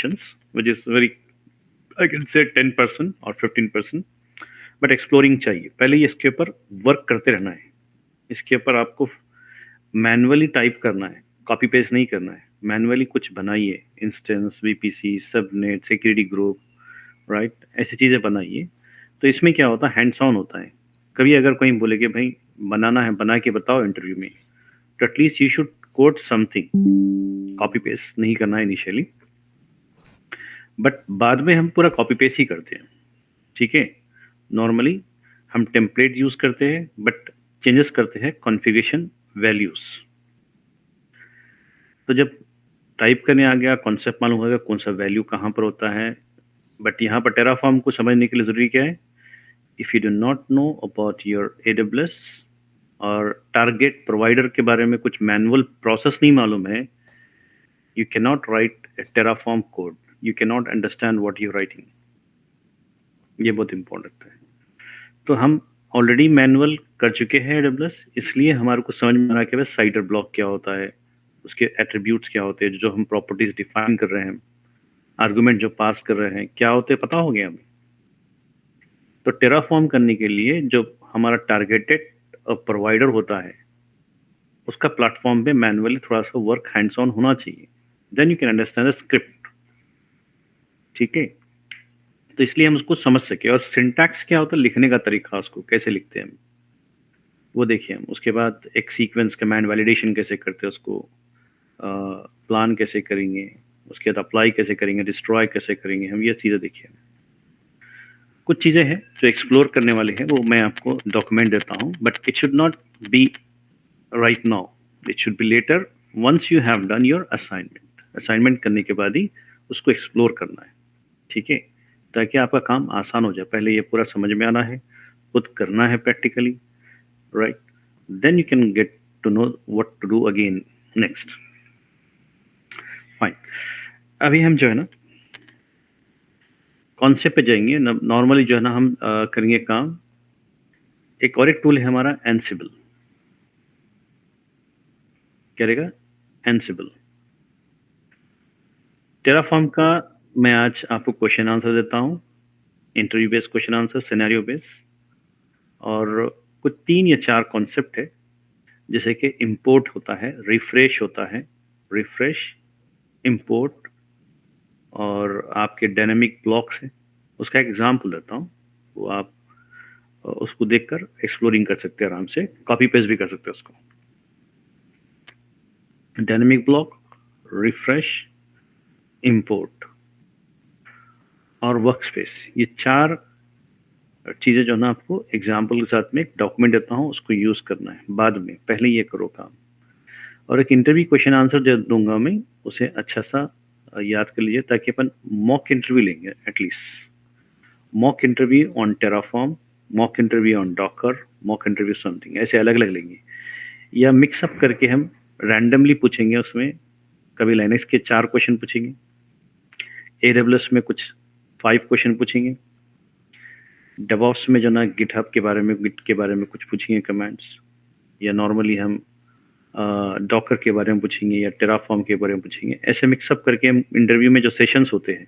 options, which is very, I can say 10% और 15%, but exploring चाहिए। पहले ये इसके ऊपर वर्क करते रहना है, इसके ऊपर आपको मैनुअली टाइप करना है, कॉपी पेस्ट नहीं करना है, मैनुअली कुछ बनाइए, instance, VPC, subnet, security group, right, ऐसी चीज़ें बनाइए। तो इसमें क्या होता है, हैंड्स ऑन होता है। कभी अगर कोई बोले कि भाई बनाना है, बना के बताओ इंटरव्यू में, तो at least you should code something, copy paste नहीं करना है इनिशियली, बट बाद में हम पूरा कॉपी पेस्ट ही करते हैं, ठीक है। नॉर्मली हम टेम्पलेट यूज करते हैं, बट चेंजेस करते हैं कॉन्फ़िगरेशन वैल्यूज। तो जब टाइप करने आ गया, कॉन्सेप्ट मालूम हो गया कौन सा वैल्यू कहाँ पर होता है, बट यहाँ पर टेराफॉर्म को समझने के लिए ज़रूरी क्या है, if you do not know about your AWS और टारगेट प्रोवाइडर के बारे में कुछ मैनुअल प्रोसेस नहीं मालूम है, you can not right A Terraform code, you can not understand what you writing. ये बहुत इंपॉर्टेंट है। तो हम ऑलरेडी मैनुअल कर चुके हैं AWS, इसलिए हमारे को समझ में आ रहा है कि बस साइडर ब्लॉक क्या होता है, उसके एट्रीब्यूट्स क्या होते हैं, जो हम प्रॉपर्टीज डिफाइन कर रहे हैं, आर्गुमेंट जो पास कर रहे हैं क्या होते हैं, पता हो गया हमें। तो टेराफॉर्म करने के लिए जो हमारा टारगेटेड प्रोवाइडर होता है, उसका प्लेटफॉर्म पे मैनुअली थोड़ा सा वर्क हैंड्स ऑन होना चाहिए, then you can understand the script, ठीक है। तो इसलिए हम उसको समझ सके। और सिंटैक्स क्या होता है, लिखने का तरीका, उसको कैसे लिखते हैं हम, वो देखिए हम। उसके बाद एक सीक्वेंस कमांड वैलिडेशन कैसे करते हैं, उसको प्लान कैसे करेंगे, उसके बाद अप्लाई कैसे करेंगे, डिस्ट्रॉय कैसे करेंगे हम, ये चीज़ें देखिए। कुछ चीज़ें हैं जो एक्सप्लोर करने वाले हैं, वो मैं आपको डॉक्यूमेंट देता हूँ, but it should not be right now, it should be later, once you have done your assignment. Assignment करने के बाद ही उसको एक्सप्लोर करना है, ठीक है, ताकि आपका काम आसान हो जाए। पहले ये पूरा समझ में आना है, खुद करना है practically, right, then you can get to know what to do again next. Fine, अभी हम जो है ना कॉन्सेप्ट पे जाएंगे। नॉर्मली जो है ना हम करेंगे काम, एक और एक टूल है हमारा एनसिबल, क्या रहेगा, एनसिबल। टेराफॉर्म का मैं आज आपको क्वेश्चन आंसर देता हूँ, interview based question answer, scenario based, और कुछ 3 या 4 कॉन्सेप्ट है, जैसे कि इंपोर्ट होता है, रिफ्रेश होता है, रिफ्रेश, इंपोर्ट, और आपके डायनेमिक ब्लॉक्स हैं। उसका एग्जाम्पल देता हूँ, वो आप उसको देखकर एक्सप्लोरिंग कर सकते हैं, आराम से कॉपी पेस्ट भी कर सकते हैं उसको। डायनेमिक ब्लॉक, रिफ्रेश, इंपोर्ट और वर्कस्पेस, ये 4 चीज़ें जो ना आपको एग्जाम्पल के साथ में एक डॉक्यूमेंट देता हूँ, उसको यूज़ करना है बाद में, पहले ये करो काम। और एक इंटरव्यू क्वेश्चन आंसर जो दूंगा मैं, उसे अच्छा सा याद कर लीजिए, ताकि अपन मॉक इंटरव्यू लेंगे, at least mock interview on Terraform, mock interview on Docker, mock interview something, ऐसे अलग अलग लेंगे, या मिक्सअप करके हम रैंडमली पूछेंगे। उसमें कभी लाइनेक्स के 4 क्वेश्चन पूछेंगे, AWS में कुछ 5 क्वेश्चन पूछेंगे, डेवऑप्स में जो ना गिटहब के बारे में, गिट के बारे में कुछ पूछेंगे कमेंट्स, या नॉर्मली हम डॉकर के बारे में पूछेंगे, या टेराफॉर्म के बारे में पूछेंगे। ऐसे मिक्सअप करके हम इंटरव्यू में जो सेशंस होते हैं,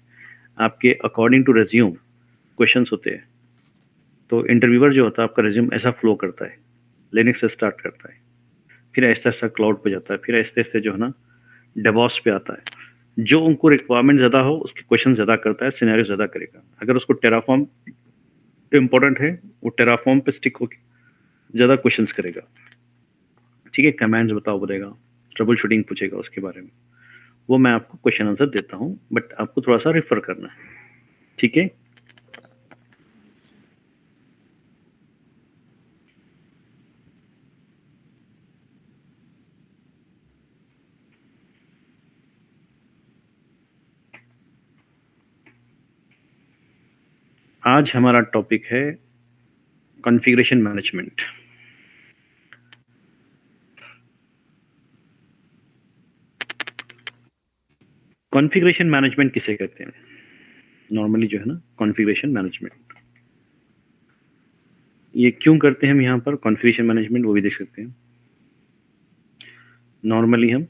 आपके अकॉर्डिंग टू रेज्यूम क्वेश्चंस होते हैं। तो इंटरव्यूअर जो होता है आपका रेज्यूम ऐसा फ्लो करता है, लिनक्स से स्टार्ट करता है, फिर ऐसा ऐसा क्लाउड पे जाता है, फिर ऐसे ऐसे जो है ना डेवॉप्स पे आता है। जो उनको रिक्वायरमेंट ज़्यादा हो उसके क्वेश्चन ज़्यादा करता है, सिनेरियो ज़्यादा करेगा। अगर उसको टेराफॉर्म इम्पोर्टेंट है, वो टेराफॉर्म पे स्टिक होकर ज़्यादा क्वेश्चंस करेगा, ठीक है। कमांड्स बताओ बोलेगा, ट्रबल शूटिंग पूछेगा उसके बारे में, वो मैं आपको क्वेश्चन आंसर देता हूँ, बट आपको थोड़ा सा रेफर करना है, ठीक है। आज हमारा टॉपिक है कॉन्फ़िगरेशन मैनेजमेंट। कॉन्फ़िगरेशन मैनेजमेंट किसे कहते हैं, नॉर्मली जो है ना कॉन्फ़िगरेशन मैनेजमेंट ये क्यों करते हैं हम यहाँ पर कॉन्फ़िगरेशन मैनेजमेंट, वो भी देख सकते हैं। नॉर्मली हम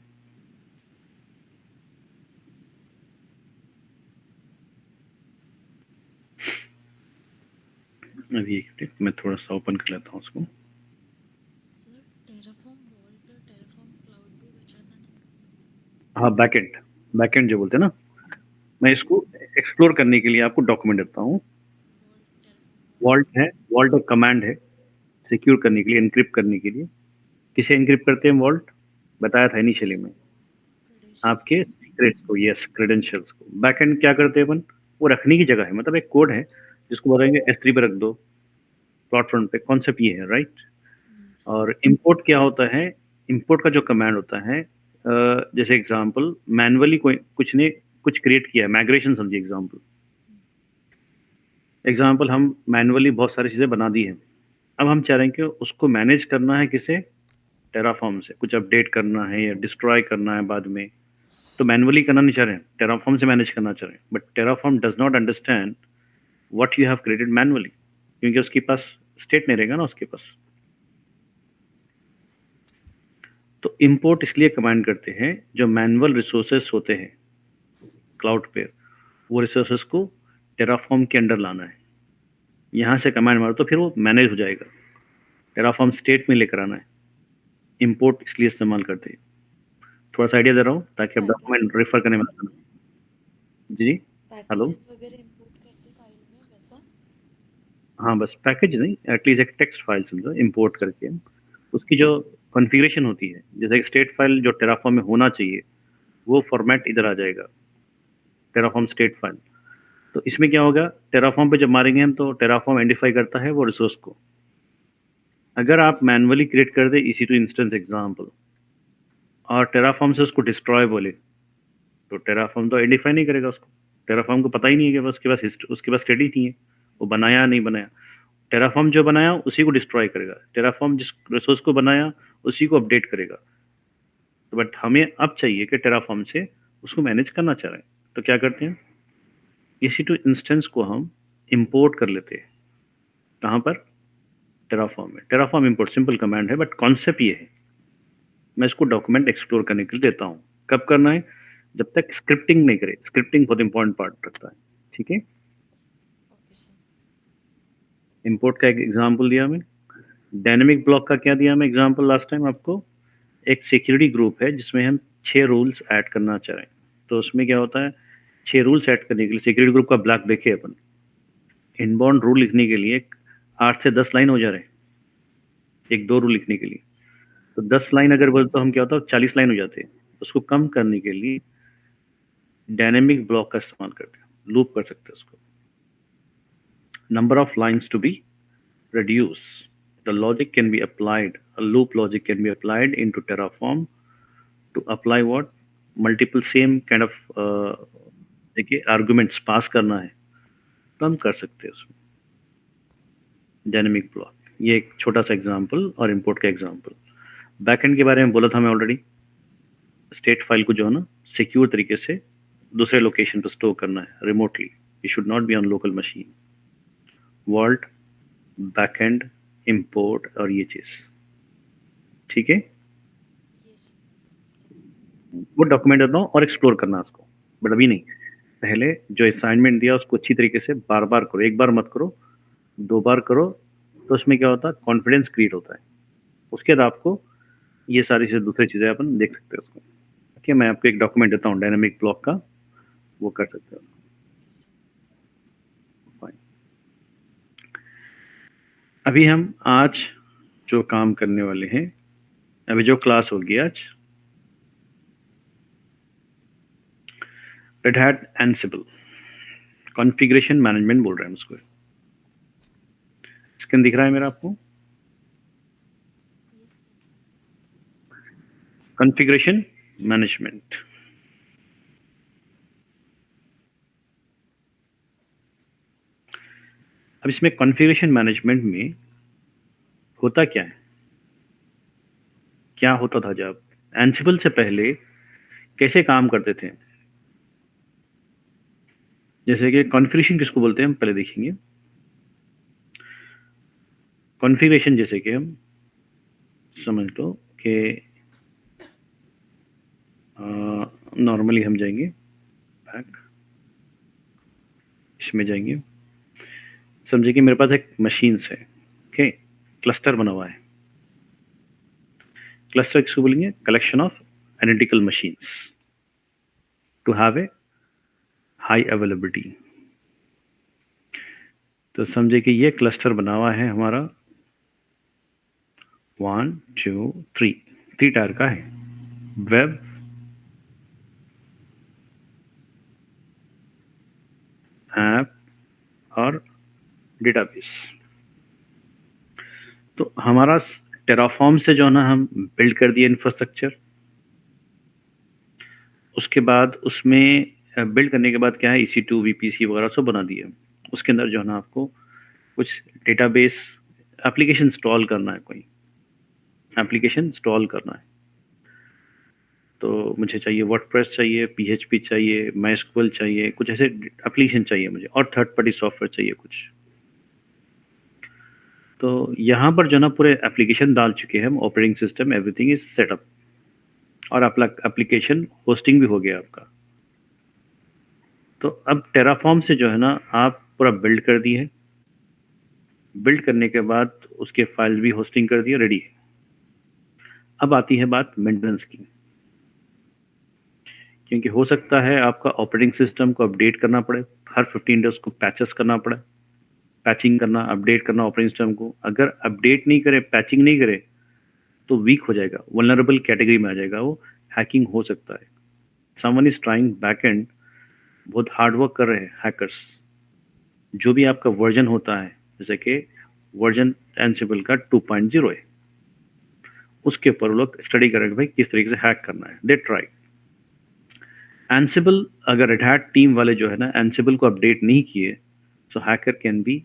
अभी एक मिनट, मैं थोड़ा सा ओपन कर लेता हूँ उसको। सर टेराफॉर्म वॉल्ट और टेराफॉर्म क्लाउड भी बचा था ना? हाँ, बैकएंड, बैकएंड जो बोलते हैं ना, मैं इसको एक्सप्लोर करने के लिए आपको डॉक्यूमेंट देता हूँ। Vault Terraform vault vault. है, वॉल्ट एक कमांड है सिक्योर करने के लिए, एनक्रिप्ट करने के लिए। किसे एनक्रिप्ट करते हैं वॉल्ट? बताया था इनिशियली में, क्रेडेंशियल्स आपके को। सीक्रेट्स को, यस, क्रेडेंशियल्स को। बैकएंड क्या करते हैं अपन? वो रखने की जगह है, मतलब एक कोड है जिसको बोलेंगे S3 पे रख दो, प्लॉट फ्रंट पे। कॉन्सेप्ट ये है, राइट? यस। और इंपोर्ट क्या होता है? इंपोर्ट का जो कमांड होता है, जैसे एग्जांपल मैनुअली कोई कुछ ने कुछ क्रिएट किया है, माइग्रेशन समझिए एग्जांपल। एग्जांपल हम मैनुअली बहुत सारी चीज़ें बना दी हैं, अब हम चाह रहे हैं कि उसको मैनेज करना है किसे? टेराफॉर्म से। कुछ अपडेट करना है या डिस्ट्रॉय करना है बाद में, तो मैनुअली करना नहीं चाह रहे हैं, टेराफॉर्म से मैनेज करना चाह रहे हैं। But Terraform does not understand what you have created manually, क्योंकि उसके पास स्टेट नहीं रहेगा ना उसके पास। तो इंपोर्ट इसलिए कमांड करते हैं, जो मैनुअल रिसोर्सेस होते हैं क्लाउड पे, वो रिसोर्सेस को टेराफॉर्म के अंडर लाना है। यहाँ से कमांड मारो तो फिर वो मैनेज हो जाएगा। टेराफॉर्म स्टेट में लेकर आना है। इंपोर्ट इसलिए इस्तेमाल करते हैं। थोड़ा सा आइडिया दे रहा हूँ ताकि आप डॉक्यूमेंट पैकेजेस रेफर करने में वगैरह, आसान हो। जी, हेलो। पैकेजेस वगैरह इंपोर्ट करते फाइल में वैसा। हाँ, बस पैकेज नहीं, एटलीस्ट एक टेक्स्ट फाइल समझो इंपोर्ट करके, उसकी जो कॉन्फ़िगरेशन होती है, जैसे एक स्टेट फाइल जो टेराफॉर्म में होना चाहिए, वो फॉर्मेट इधर आ जाएगा, टेराफॉर्म स्टेट फाइल। तो इसमें क्या होगा, टेराफॉर्म पे जब मारेंगे हम तो टेराफॉर्म आइडेंटिफाई करता है वो रिसोर्स को। अगर आप मैनुअली क्रिएट कर दे EC2 इंस्टेंस एग्जांपल, और टेराफॉर्म से उसको डिस्ट्रॉय बोले, तो टेराफॉर्म तो आइडेंटिफाई नहीं करेगा उसको। टेराफॉर्म को पता ही नहीं है कि उसके पास स्टेट ही नहीं है, वो बनाया नहीं बनाया। टेराफॉर्म जो बनाया उसी को डिस्ट्रॉय करेगा, टेराफॉर्म जिस रिसोर्स को बनाया उसी को अपडेट करेगा। तो बट हमें अब चाहिए कि टेराफॉर्म से उसको मैनेज करना चाह रहे हैं, तो क्या करते हैं, EC2 इंस्टेंस को हम इंपोर्ट कर लेते हैं। कहाँ पर? टेराफॉर्म में। टेराफॉर्म इंपोर्ट सिंपल कमांड है, बट कॉन्सेप्ट ये है। मैं इसको डॉक्यूमेंट एक्सप्लोर करने के लिए देता हूँ। कब करना है? जब तक स्क्रिप्टिंग नहीं करे। स्क्रिप्टिंग बहुत इंपॉर्टेंट पार्ट रखता है, ठीक है। Okay sir. इंपोर्ट का एक एग्जांपल दिया मैं। डायनेमिक ब्लॉक का क्या दिया मैं एग्जांपल लास्ट टाइम आपको? एक सिक्योरिटी ग्रुप है जिसमें हम 6 रूल्स ऐड करना चाह रहे हैं। तो उसमें क्या होता है, 6 रूल्स ऐड करने के लिए सिक्योरिटी ग्रुप का ब्लॉक देखे अपन, इनबाउंड रूल लिखने के लिए 8 से 10 लाइन हो जा रहे हैं, एक दो रूल लिखने के लिए। तो 10 लाइन अगर बोलते तो हम क्या होता है, 40 लाइन हो जाते हैं। उसको कम करने के लिए डायनेमिक ब्लॉक का इस्तेमाल करते हैं, लूप कर सकते हैं उसको। Number of lines to be reduce. The logic can be applied, a loop logic can be applied into Terraform to apply what? Multiple same kind of देखिए आर्गुमेंट्स पास करना है, तो हम कर सकते हैं उसमें डायनेमिक ब्लॉक। ये एक छोटा सा एग्जांपल और इंपोर्ट का एग्जांपल। बैकएंड के बारे में बोला था मैं ऑलरेडी। स्टेट फाइल को जो है ना, सिक्योर तरीके से दूसरे लोकेशन पर स्टोर करना है remotely. It should not be on local machine. Vault, backend, import और ये चीज़, ठीक है। यस। वो डॉक्यूमेंट देता हूँ और एक्सप्लोर करना उसको, बट अभी नहीं। पहले जो असाइनमेंट दिया उसको अच्छी तरीके से बार बार करो, एक बार मत करो, 2 बार करो। तो उसमें क्या होता है, कॉन्फिडेंस क्रिएट होता है। उसके बाद आपको ये सारी चीज़ें, दूसरी चीज़ें अपन देख सकते हैं उसको। ठीक है, मैं आपको एक डॉक्यूमेंट देता हूँ डायनामिक ब्लॉक का, वो कर सकते हैं उसको। Okay sir. Fine. अभी हम आज जो काम करने वाले हैं, अभी जो क्लास होगी आज, रेड हैट एनसिबल कॉन्फ़िगरेशन मैनेजमेंट बोल रहे हैं उसको। स्क्रीन दिख रहा है मेरा आपको? Yes sir. Configuration management. अब इसमें कॉन्फ़िगरेशन मैनेजमेंट में होता क्या है, क्या होता था जब एंसिबल से पहले कैसे काम करते थे? जैसे कि कॉन्फ़िगरेशन किसको बोलते हैं हम पहले देखेंगे। कॉन्फ़िगरेशन जैसे कि हम समझ लो कि नॉर्मली हम जाएंगे बैक, इसमें जाएंगे, समझिए कि मेरे पास एक मशीन्स है, ओके, क्लस्टर बना हुआ है। क्लस्टर किसको बोलेंगे? Collection of identical machines to have a high availability. तो समझे कि ये क्लस्टर बना हुआ है हमारा 1 2 3 3 टायर का है। वेब, ऐप और डेटाबेस। तो हमारा टेराफॉर्म से जो है ना हम बिल्ड कर दिए इंफ्रास्ट्रक्चर। उसके बाद उसमें बिल्ड करने के बाद क्या है, EC2 VPC वगैरह सब बना दिए। उसके अंदर जो है ना आपको कुछ डेटाबेस एप्लीकेशन इंस्टॉल करना है, कोई एप्लीकेशन इंस्टॉल करना है। तो मुझे चाहिए वर्डप्रेस चाहिए, PHP चाहिए, MySQL चाहिए, कुछ ऐसे एप्लीकेशन चाहिए मुझे, और थर्ड पार्टी सॉफ्टवेयर चाहिए कुछ। तो यहाँ पर जो ना पूरे एप्लीकेशन डाल चुके हैं हम, operating system everything is setup, और एप्लीकेशन होस्टिंग भी हो गया आपका। तो अब टेराफॉर्म से जो है ना आप पूरा बिल्ड कर दिए। बिल्ड करने के बाद उसके फाइल भी होस्टिंग कर दिए, रेडी है। अब आती है बात मेंटेनेंस की, क्योंकि हो सकता है आपका ऑपरेटिंग सिस्टम को अपडेट करना पड़े, हर 15 डेज को पैचेस करना पड़े, पैचिंग करना, अपडेट करना ऑपरेटिंग सिस्टम को। अगर अपडेट नहीं करे, पैचिंग नहीं करे, तो वीक हो जाएगा, वल्नरेबल कैटेगरी में आ जाएगा वो, हैकिंग हो सकता है। Someone is trying back and, बहुत हार्ड वर्क कर रहे हैं हैकर्स। जो भी आपका वर्जन होता है, जैसे कि वर्जन एनसिबल का 2.0 है, उसके ऊपर वो लोग स्टडी करेंगे भाई किस तरीके से हैक करना है। They try एनसिबल। अगर रेड हैट टीम वाले जो है ना एनसिबल को अपडेट नहीं किए, तो हैकर कैन बी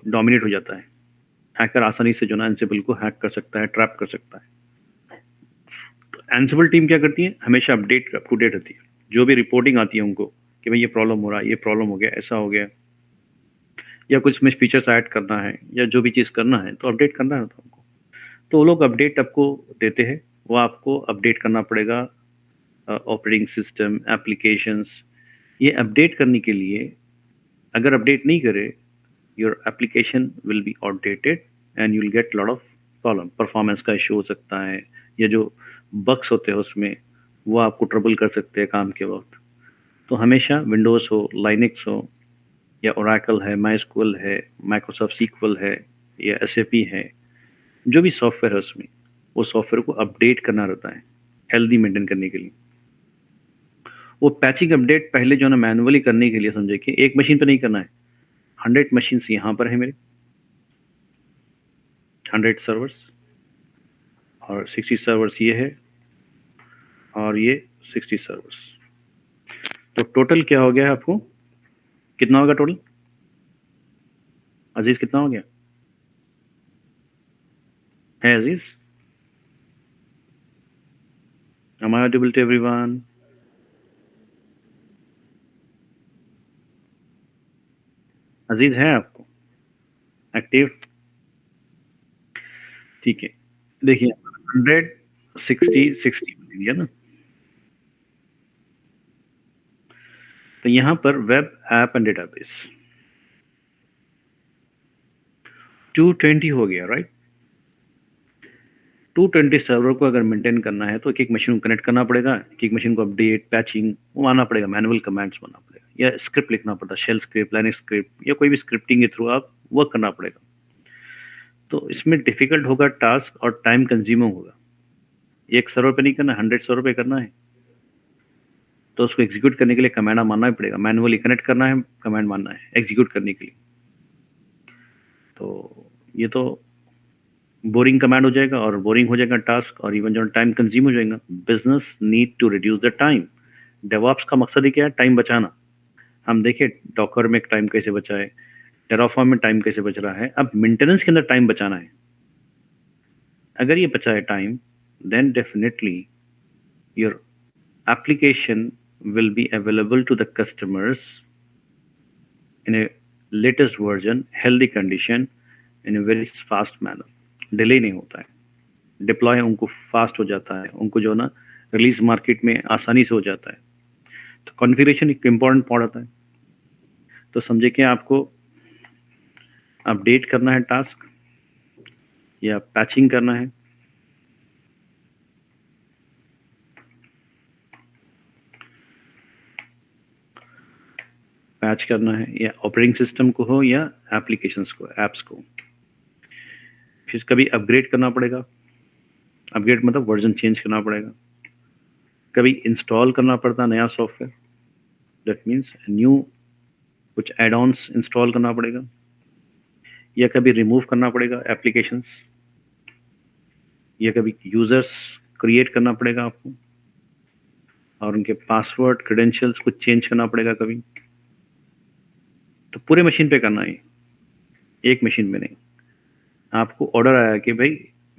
डोमिनेट हो जाता है। हैकर आसानी से जो ना एनसिबल को हैक कर सकता है, ट्रैप कर सकता है। तो एनसिबल टीम क्या करती है, हमेशा अपडेट अप टू डेट रहती है। जो भी रिपोर्टिंग आती है उनको कि भाई ये प्रॉब्लम हो रहा है, ये प्रॉब्लम हो गया, ऐसा हो गया, या कुछ में फीचर्स ऐड करना है, या जो भी चीज़ करना है, तो अपडेट करना है तो हमको। तो वो लोग अपडेट आपको देते हैं। वो आपको अपडेट करना पड़ेगा ऑपरेटिंग सिस्टम, एप्लीकेशंस। ये अपडेट करने के लिए, अगर अपडेट नहीं करे, your application will be outdated and you will get lot of problem. Performance का इशू हो सकता है, या जो बग्स होते हैं उसमें, वो आपको ट्रबल कर सकते हैं काम के वक्त। तो हमेशा विंडोज़ हो, लाइनक्स हो, या ओरेकल है, MySQL है, माइक्रोसॉफ्ट सीक्वल है, या SAP है, जो भी सॉफ्टवेयर है उसमें, वो सॉफ्टवेयर को अपडेट करना रहता है हेल्दी मेंटेन करने के लिए। वो पैचिंग अपडेट पहले जो है ना मैनुअली करने के लिए, समझे कि एक मशीन पे नहीं करना है। 100 मशीन यहाँ पर है मेरे, 100 सर्वर्स, और 60 सर्वर्स ये है, और ये 60 सर्वर्स। तो टोटल क्या हो गया है आपको, कितना होगा टोटल अजीज, कितना हो गया है अजीज? Am I audible to everyone? अजीज है आपको एक्टिव? ठीक है, देखिए 100 60 60 ना। तो यहाँ पर वेब ऐप एंड डेटाबेस 220 हो गया, राइट। 220 सर्वर को अगर मेंटेन करना है, तो एक एक मशीन को कनेक्ट करना पड़ेगा, एक एक मशीन को अपडेट, पैचिंग वो आना पड़ेगा, मैनुअल कमांड्स बनाना पड़ेगा, या स्क्रिप्ट लिखना पड़ता है, शेल स्क्रिप्ट, लाइनक्स स्क्रिप्ट, या कोई भी स्क्रिप्टिंग के थ्रू आप वर्क करना पड़ेगा। तो इसमें डिफिकल्ट होगा टास्क, और टाइम कंज्यूमिंग होगा। एक सर्वर पे नहीं करना, 100 सर्वर पे करना है, तो उसको एग्जीक्यूट करने के लिए कमांड मानना ही पड़ेगा, मैनुअली कनेक्ट करना है, कमांड मानना है एग्जीक्यूट करने के लिए। तो ये तो बोरिंग कमांड हो जाएगा, और बोरिंग हो जाएगा टास्क, और इवन जो टाइम कंज्यूम हो जाएगा। Business need to reduce the time. DevOps का मकसद ही क्या है, टाइम बचाना। हम देखें डॉकर में टाइम कैसे बचा है, टेराफॉर्म में टाइम कैसे बच रहा है, अब मेंटेनेंस के अंदर टाइम बचाना है। अगर ये बचा है time, then definitely your application will be available to the customers in a latest version, healthy condition, in a very fast manner. Delay नहीं होता है, डिप्लॉय उनको फास्ट हो जाता है, उनको जो ना रिलीज मार्केट में आसानी से हो जाता है। तो कॉन्फ़िगरेशन एक इम्पॉर्टेंट पार्ट होता है। तो समझे कि आपको अपडेट करना है टास्क या पैचिंग करना है, पैच करना है, या ऑपरेटिंग सिस्टम को हो या एप्लीकेशंस को, एप्स को। फिर कभी अपग्रेड करना पड़ेगा, अपग्रेड मतलब वर्जन चेंज करना पड़ेगा। कभी इंस्टॉल करना पड़ता नया सॉफ्टवेयर, दैट मीन्स न्यू कुछ एड ऑन्स इंस्टॉल करना पड़ेगा, या कभी रिमूव करना पड़ेगा एप्लीकेशंस, या कभी यूजर्स क्रिएट करना पड़ेगा आपको और उनके पासवर्ड क्रेडेंशियल्स कुछ चेंज करना पड़ेगा कभी। तो पूरे मशीन पे करना है, एक मशीन में नहीं। आपको ऑर्डर आया कि भाई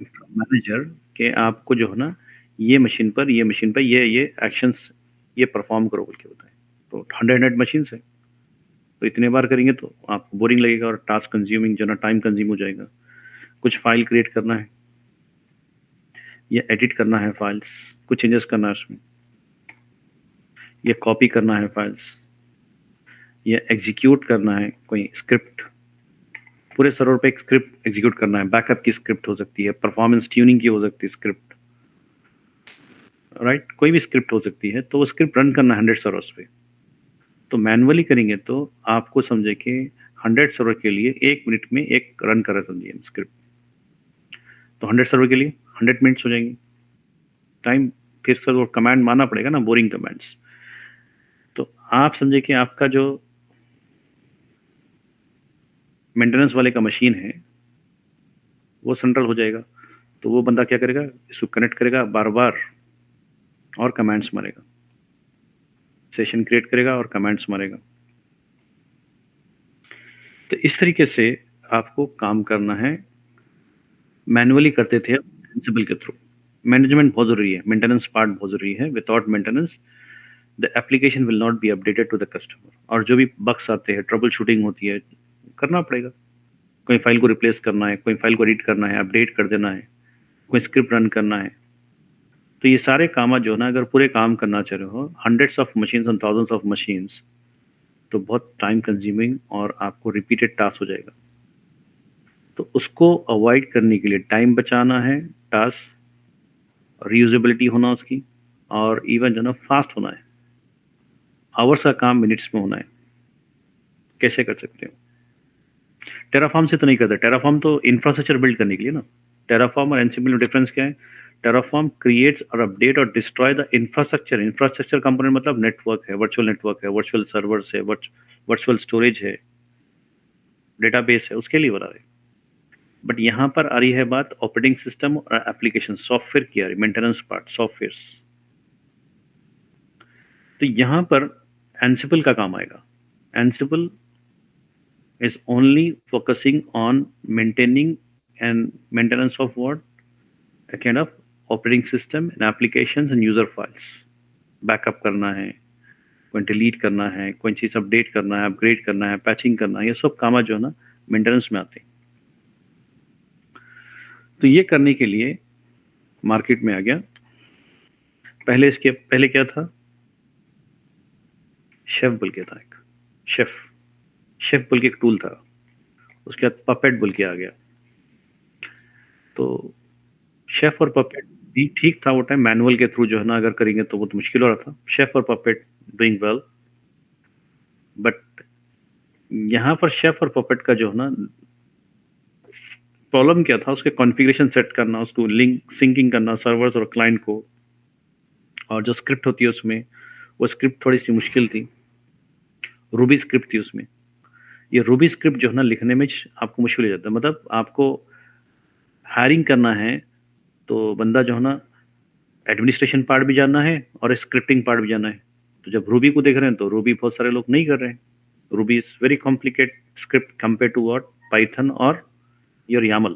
मैनेजर के आपको जो है ना ये मशीन पर ये एक्शंस ये परफॉर्म करो बोल के होता है। तो 100 मशीन है, तो इतने बार करेंगे तो आपको बोरिंग लगेगा और टास्क कंज्यूमिंग जो ना टाइम कंज्यूम हो जाएगा। कुछ फाइल क्रिएट करना है या एडिट करना है फाइल्स, कुछ चेंजेस करना है उसमें, या कॉपी करना है फाइल्स, या एग्जीक्यूट करना है कोई स्क्रिप्ट, पूरे सर्वर पे एक स्क्रिप्ट एग्जीक्यूट करना है। बैकअप की स्क्रिप्ट हो सकती है, परफॉर्मेंस ट्यूनिंग की हो सकती है स्क्रिप्ट, राइट, कोई भी स्क्रिप्ट हो सकती है। तो वो स्क्रिप्ट रन करना 100 सर्वर्स पे। तो मैनुअली करेंगे तो आपको समझे कि 100 सर्वर के लिए 1 मिनट में एक रन कर रहा समझिए स्क्रिप्ट। तो 100 सर्वर के लिए 100 मिनट्स हो जाएंगे टाइम। फिर सर वो कमांड मारना पड़ेगा ना, बोरिंग कमांड्स। तो आप समझे कि आपका जो मेंटेनेंस वाले का मशीन है वो सेंट्रल हो जाएगा। तो वो बंदा क्या करेगा, इसको कनेक्ट करेगा बार बार और कमांड्स मारेगा, सेशन क्रिएट करेगा और कमांड्स मारेगा। तो इस तरीके से आपको काम करना है। मैनुअली करते थे एंसिबल के थ्रू। मैनेजमेंट बहुत ज़रूरी है, मेंटेनेंस पार्ट बहुत ज़रूरी है। Without maintenance the application will not be updated to the customer. और जो भी बग्स आते हैं, ट्रबल शूटिंग होती है, करना पड़ेगा। कोई फाइल को रिप्लेस करना है, कोई फाइल को एडिट करना है, अपडेट कर देना है, कोई स्क्रिप्ट रन करना है। तो ये सारे काम जो है ना, अगर पूरे काम करना चाह रहे हो, hundreds of machines and thousands of machines, तो बहुत टाइम कंज्यूमिंग और आपको रिपीटेड टास्क हो जाएगा। तो उसको अवॉइड करने के लिए टाइम बचाना है, टास्क रीयूजेबिलिटी होना उसकी, और इवन जो ना फास्ट होना है। आवर्स का काम मिनट्स में होना है। कैसे कर सकते हो? टेराफॉर्म से तो नहीं करते। टेराफॉर्म तो इंफ्रास्ट्रक्चर बिल्ड करने के लिए ना। टेराफॉर्म और एनसिबल में डिफरेंस क्या है? टेराफॉर्म क्रिएट्स और अपडेट और destroy the infrastructure. Infrastructure component मतलब नेटवर्क है, वर्चुअल नेटवर्क है, वर्चुअल सर्वर्स है, वर्चुअल स्टोरेज है, डेटाबेस है, उसके लिए बना रहे। बट यहाँ पर आ रही है बात ऑपरेटिंग सिस्टम और एप्लीकेशन सॉफ्टवेयर की आ रही, मेंटेनेंस पार्ट सॉफ्टवेयर। तो यहाँ पर एनसिबल का काम आएगा। एनसिबल is only focusing on maintaining and maintenance of what? A kind of operating system and applications and user files. Backup करना है, कोई डिलीट करना है, कोई चीज़ अपडेट करना है, अपग्रेड करना है, पैचिंग करना है, ये सब काम जो है ना मेंटेनेंस में आते हैं। तो ये करने के लिए मार्केट में आ गया। पहले इसके पहले क्या था? शेफ बोल के था एक, शेफ बोल के एक टूल था। उसके बाद पपेट बोल के आ गया। तो शेफ और पपेट भी ठीक था वो टाइम। मैनुअल के थ्रू जो है ना अगर करेंगे तो बहुत मुश्किल हो रहा था। शेफ और पपेट डूइंग वेल। बट यहाँ पर शेफ और पपेट का जो है ना प्रॉब्लम क्या था, उसके कॉन्फ़िगरेशन सेट करना, उसको लिंक सिंकिंग करना सर्वर्स और क्लाइंट को, और जो स्क्रिप्ट होती है उसमें, वो स्क्रिप्ट थोड़ी सी मुश्किल थी। रूबी स्क्रिप्ट थी उसमें। ये रूबी स्क्रिप्ट जो है ना लिखने में आपको मुश्किल हो जाता है। मतलब आपको हायरिंग करना है तो बंदा जो है ना एडमिनिस्ट्रेशन पार्ट भी जानना है और स्क्रिप्टिंग पार्ट भी जानना है। तो जब रूबी को देख रहे हैं तो रूबी बहुत सारे लोग नहीं कर रहे हैं। Ruby is very complicate script compare to what Python और योर यामल।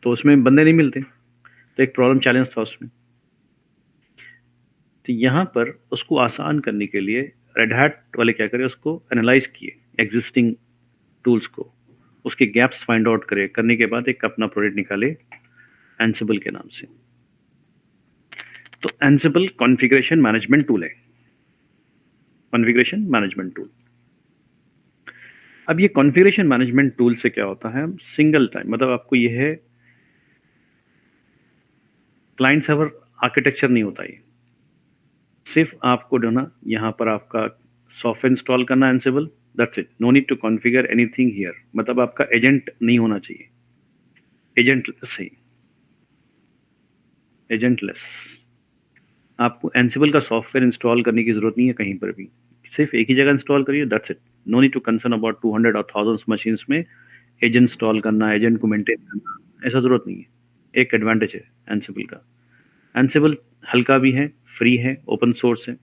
तो उसमें बंदे नहीं मिलते। तो एक प्रॉब्लम चैलेंज था उसमें। तो यहाँ पर उसको आसान करने के लिए रेड हैट वाले क्या करें, उसको एनालाइज किए एग्जिस्टिंग टूल्स को, उसके गैप्स फाइंड आउट करे, करने के बाद एक अपना प्रोडक्ट निकाले एंसिबल के नाम से। तो एंसिबल कॉन्फ़िगरेशन मैनेजमेंट टूल है। Configuration management tool. अब ये कॉन्फ़िगरेशन मैनेजमेंट टूल से क्या होता है, सिंगल टाइम, मतलब आपको ये है क्लाइंट सर्वर आर्किटेक्चर नहीं होता ये, सिर्फ आपको जो ना यहाँ पर आपका सॉफ्टवेयर इंस्टॉल करना है Ansible, that's it, no need to configure anything here, मतलब आपका एजेंट नहीं होना चाहिए, एजेंटलेस है, एजेंटलेस। आपको एंसिबल का सॉफ्टवेयर इंस्टॉल करने की ज़रूरत नहीं है कहीं पर भी, सिर्फ एक ही जगह इंस्टॉल करिए, that's it, no need to concern about 200 और थाउजेंड्स मशीन्स में एजेंट इंस्टॉल करना, एजेंट को मेंटेन करना, ऐसा ज़रूरत नहीं है। एक एडवांटेज है एंसिबल का, एंसिबल हल्का भी है, फ्री है, ओपन सोर्स है,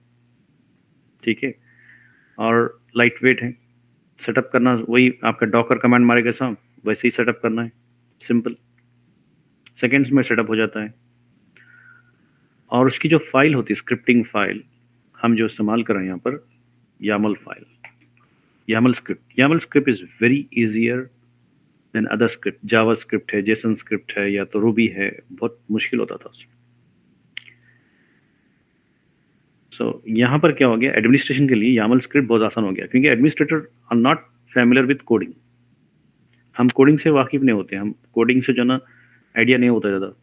ठीक है, और लाइट वेट है। सेटअप करना वही आपका डॉकर कमांड मारेगा साहब, वैसे ही सेटअप करना है, सिंपल, सेकेंड्स में सेटअप हो जाता है। और उसकी जो फाइल होती है, स्क्रिप्टिंग फाइल, हम जो इस्तेमाल कर रहे हैं यहाँ पर, YAML file, YAML script is very easier than other script, JavaScript है, जेसन स्क्रिप्ट है, या तो रूबी है, बहुत मुश्किल होता था उसमें। सो यहाँ पर क्या हो गया, एडमिनिस्ट्रेशन के लिए यामल स्क्रिप्ट बहुत आसान हो गया, क्योंकि administrator are not familiar with coding, हम कोडिंग से वाकिफ नहीं होते, हम कोडिंग से जो ना आइडिया नहीं होता ज़्यादा,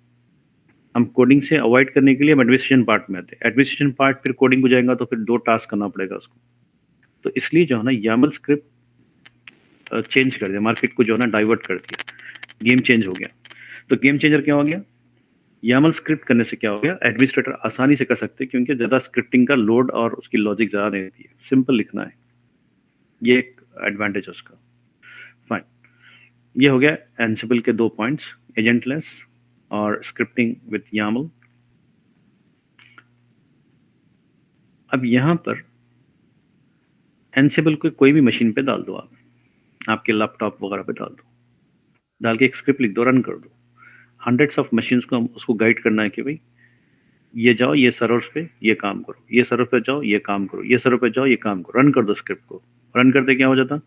हम कोडिंग से अवॉइड करने के लिए हम एडमिनिस्ट्रेशन पार्ट में आते हैं, एडमिनिस्ट्रेशन पार्ट फिर कोडिंग को जाएगा तो फिर 2 टास्क करना पड़ेगा उसको, तो इसलिए जो है ना यामल स्क्रिप्ट चेंज कर दिया, मार्केट को जो है ना डाइवर्ट कर दिया, गेम चेंज हो गया। तो गेम चेंजर क्या हो गया, यामल स्क्रिप्ट करने से क्या हो गया, एडमिनिस्ट्रेटर आसानी से कर सकते हैं, क्योंकि ज़्यादा स्क्रिप्टिंग का लोड और उसकी लॉजिक ज़्यादा नहीं रहती है, सिंपल लिखना है, ये एक एडवांटेज है उसका। फाइन, ये हो गया एंसिबल के 2 पॉइंट्स, एजेंटलेस और स्क्रिप्टिंग विथ यामल। अब यहाँ पर एंसिबल को कोई भी मशीन पे डाल दो, आप आपके लैपटॉप वगैरह पे डाल दो, डाल के एक स्क्रिप्ट लिख दो, रन कर दो, हंड्रेड्स ऑफ मशीन्स को हम उसको गाइड करना है कि भाई ये जाओ, ये सर्वर्स पे ये काम करो, ये सर्वर पे जाओ ये काम करो, ये सर्वर पे जाओ ये काम करो, रन कर दो स्क्रिप्ट को, रन करते क्या हो जाता,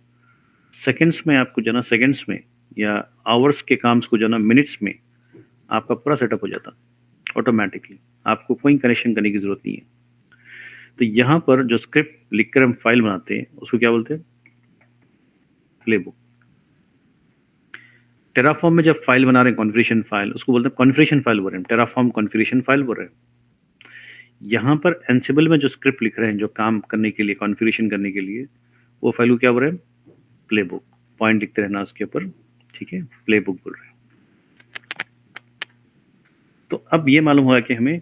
सेकेंड्स में आपको जो ना, सेकेंड्स में या आवर्स के काम को जो ना मिनट्स में आपका पूरा सेटअप हो जाता ऑटोमेटिकली, आपको कोई कनेक्शन करने की ज़रूरत नहीं है। तो यहाँ पर जो स्क्रिप्ट लिखकर हम फाइल बनाते हैं उसको क्या बोलते हैं, प्लेबुक। टेराफॉर्म में जब फाइल बना रहे हैं कॉन्फ़िगरेशन फाइल, उसको बोलते हैं कॉन्फ़िगरेशन फाइल बोल रहे हैं, टेराफॉर्म कॉन्फ़िगरेशन फाइल बोल रहे हैं। यहाँ पर एंसिबल में जो स्क्रिप्ट लिख रहे हैं जो काम करने के लिए, कॉन्फ़िगरेशन करने के लिए, वो फाइल को क्या बोल रहे हैं, प्लेबुक, पॉइंट लिखते रहना उसके ऊपर, ठीक है, प्लेबुक बोल रहे हैं। तो अब ये मालूम हुआ कि हमें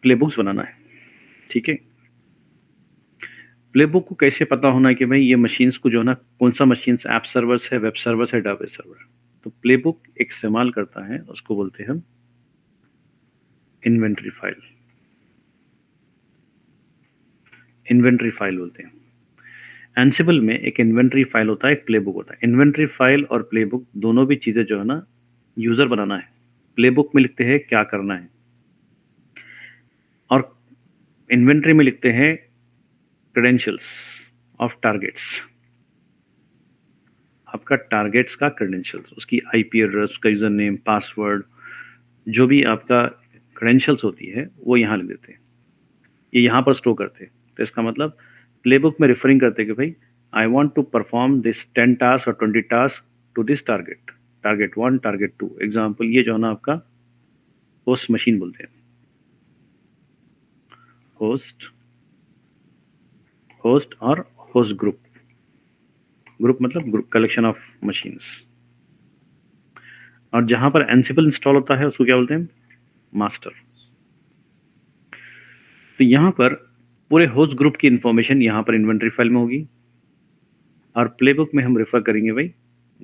प्लेबुक्स बनाना है, ठीक है। प्लेबुक को कैसे पता होना है कि भाई ये मशीन्स को जो है ना, कौन सा मशीन्स ऐप सर्वर्स है, वेब सर्वर्स है, डाटाबेस सर्वर, तो प्लेबुक एक इस्तेमाल करता है, उसको बोलते हैं हम इन्वेंट्री फाइल, इन्वेंट्री फाइल बोलते हैं। एंसिबल में एक इन्वेंट्री फाइल होता है, एक प्लेबुक होता है। इन्वेंट्री फाइल और प्लेबुक दोनों भी चीज़ें जो है ना यूज़र बनाना है, प्लेबुक में लिखते हैं क्या करना है, और इन्वेंट्री में लिखते हैं क्रेडेंशियल्स ऑफ टारगेट्स, आपका टारगेट्स का क्रेडेंशियल्स, उसकी आईपी एड्रेस, उसका यूज़र नेम, पासवर्ड, जो भी आपका क्रेडेंशियल्स होती है वो यहाँ लिख देते हैं, ये यहाँ पर स्टोर करते हैं। तो इसका मतलब प्लेबुक में रेफरिंग करते हैं कि भाई I want to perform this 10 task और 20 task to this target, target 1, target 2, example ये जो है ना आपका होस्ट मशीन बोलते हैं, होस्ट, होस्ट और होस्ट ग्रुप, ग्रुप मतलब ग्रुप, कलेक्शन ऑफ मशीन्स। और जहां पर एंसिबल इंस्टॉल होता है उसको क्या बोलते हैं, मास्टर। तो यहाँ पर पूरे होस्ट ग्रुप की इंफॉर्मेशन यहाँ पर इन्वेंट्री फाइल में होगी, और प्लेबुक में हम रेफर करेंगे भाई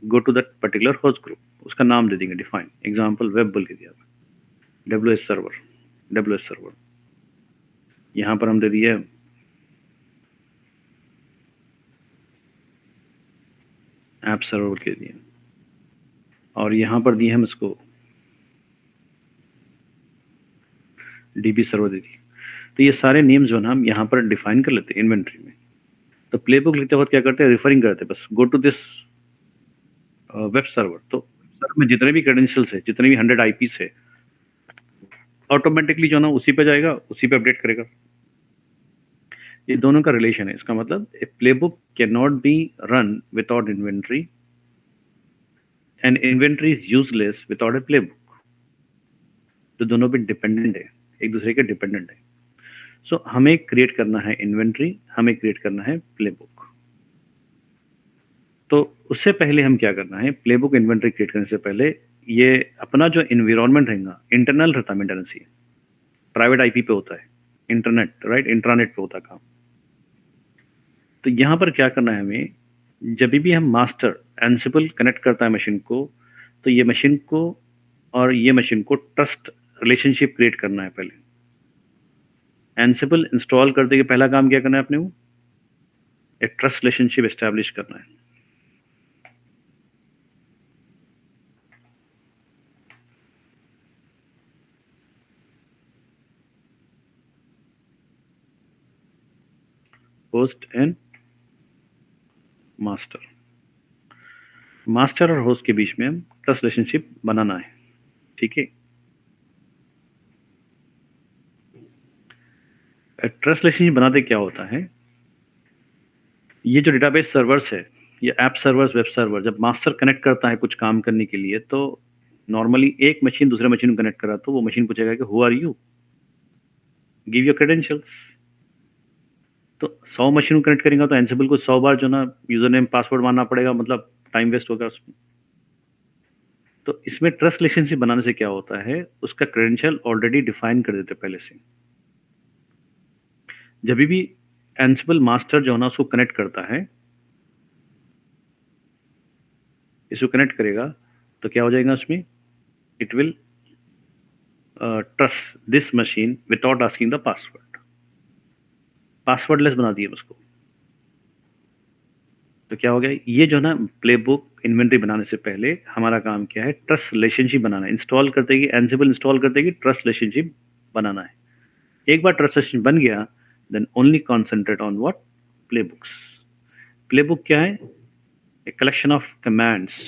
go to that particular host group, उसका नाम दे देंगे डिफाइन, एग्जांपल वेब बोल के दिया, डब्ल्यूएस सर्वर, डब्ल्यूएस सर्वर, यहाँ पर हम दे दिए ऐप सर्वर के दिए, और यहाँ पर दिए हम इसको डीबी सर्वर दे दिए। तो ये सारे नेम्स जो है ना हम यहाँ पर डिफाइन कर लेते हैं इन्वेंट्री में। तो प्लेबुक लिखते वक्त क्या करते हैं, रेफरिंग करते हैं बस, go to this web server, तो सर्वर में जितने भी क्रेडेंशियल्स है, जितने भी 100 आईपीस है, ऑटोमेटिकली जो है ना उसी पे जाएगा, उसी पे अपडेट करेगा। ये दोनों का रिलेशन है। इसका मतलब a playbook can not be run without inventory and inventory is useless without a playbook. तो दोनों पे डिपेंडेंट है, एक दूसरे के डिपेंडेंट है। सो हमें क्रिएट करना है इन्वेंट्री, हमें क्रिएट करना है प्लेबुक। तो उससे पहले हम क्या करना है, प्लेबुक इन्वेंट्री क्रिएट करने से पहले ये अपना जो इन्वायरमेंट रहेगा इंटरनल रहता है मेंटेनेंस, प्राइवेट आईपी पे होता है, इंटरनेट राइट, इंट्रानेट पे होता काम। तो यहाँ पर क्या करना है हमें, जब भी हम मास्टर एंसिबल कनेक्ट करता है मशीन को, तो ये मशीन को और ये मशीन को ट्रस्ट रिलेशनशिप क्रिएट करना है। पहले एंसिबल इंस्टॉल करते के पहला काम क्या करना है अपने को, एक ट्रस्ट रिलेशनशिप एस्टैब्लिश करना है। होस्ट एंड मास्टर, मास्टर और होस्ट के बीच में हम ट्रस्ट रिलेशनशिप बनाना है, ठीक है। ट्रस्ट रिलेशनशिप बनाते क्या होता है, ये जो डेटाबेस सर्वर्स है, ये ऐप सर्वर्स, वेब सर्वर, जब मास्टर कनेक्ट करता है कुछ काम करने के लिए, तो नॉर्मली एक मशीन दूसरे मशीन को कनेक्ट करा तो वो मशीन पूछेगा कि who are you, give your credentials. तो 100 मशीन को कनेक्ट करेंगे तो एंसिबल को 100 बार जो ना यूजर नेम पासवर्ड मानना पड़ेगा, मतलब टाइम वेस्ट होगा उसमें। तो इसमें ट्रस्ट रिलेशनशिप बनाने से क्या होता है, उसका क्रेडेंशियल ऑलरेडी डिफाइन कर देते पहले से। जब भी एंसिबल मास्टर जो है ना उसको कनेक्ट करता है, इसको कनेक्ट करेगा तो क्या हो जाएगा उसमें, it will trust this machine without asking the password, passwordless बना दिए उसको। तो क्या हो गया, ये जो ना प्लेबुक इन्वेंटरी बनाने से पहले हमारा काम क्या है, ट्रस्ट रिलेशनशिप बनाना है। इंस्टॉल करते ही एंसिबल इंस्टॉल करते ही ट्रस्ट रिलेशनशिप बनाना है। एक बार ट्रस्ट रिलेशनशिप बन गया, then only concentrate on what, playbooks. Playbook क्या है, a collection of commands,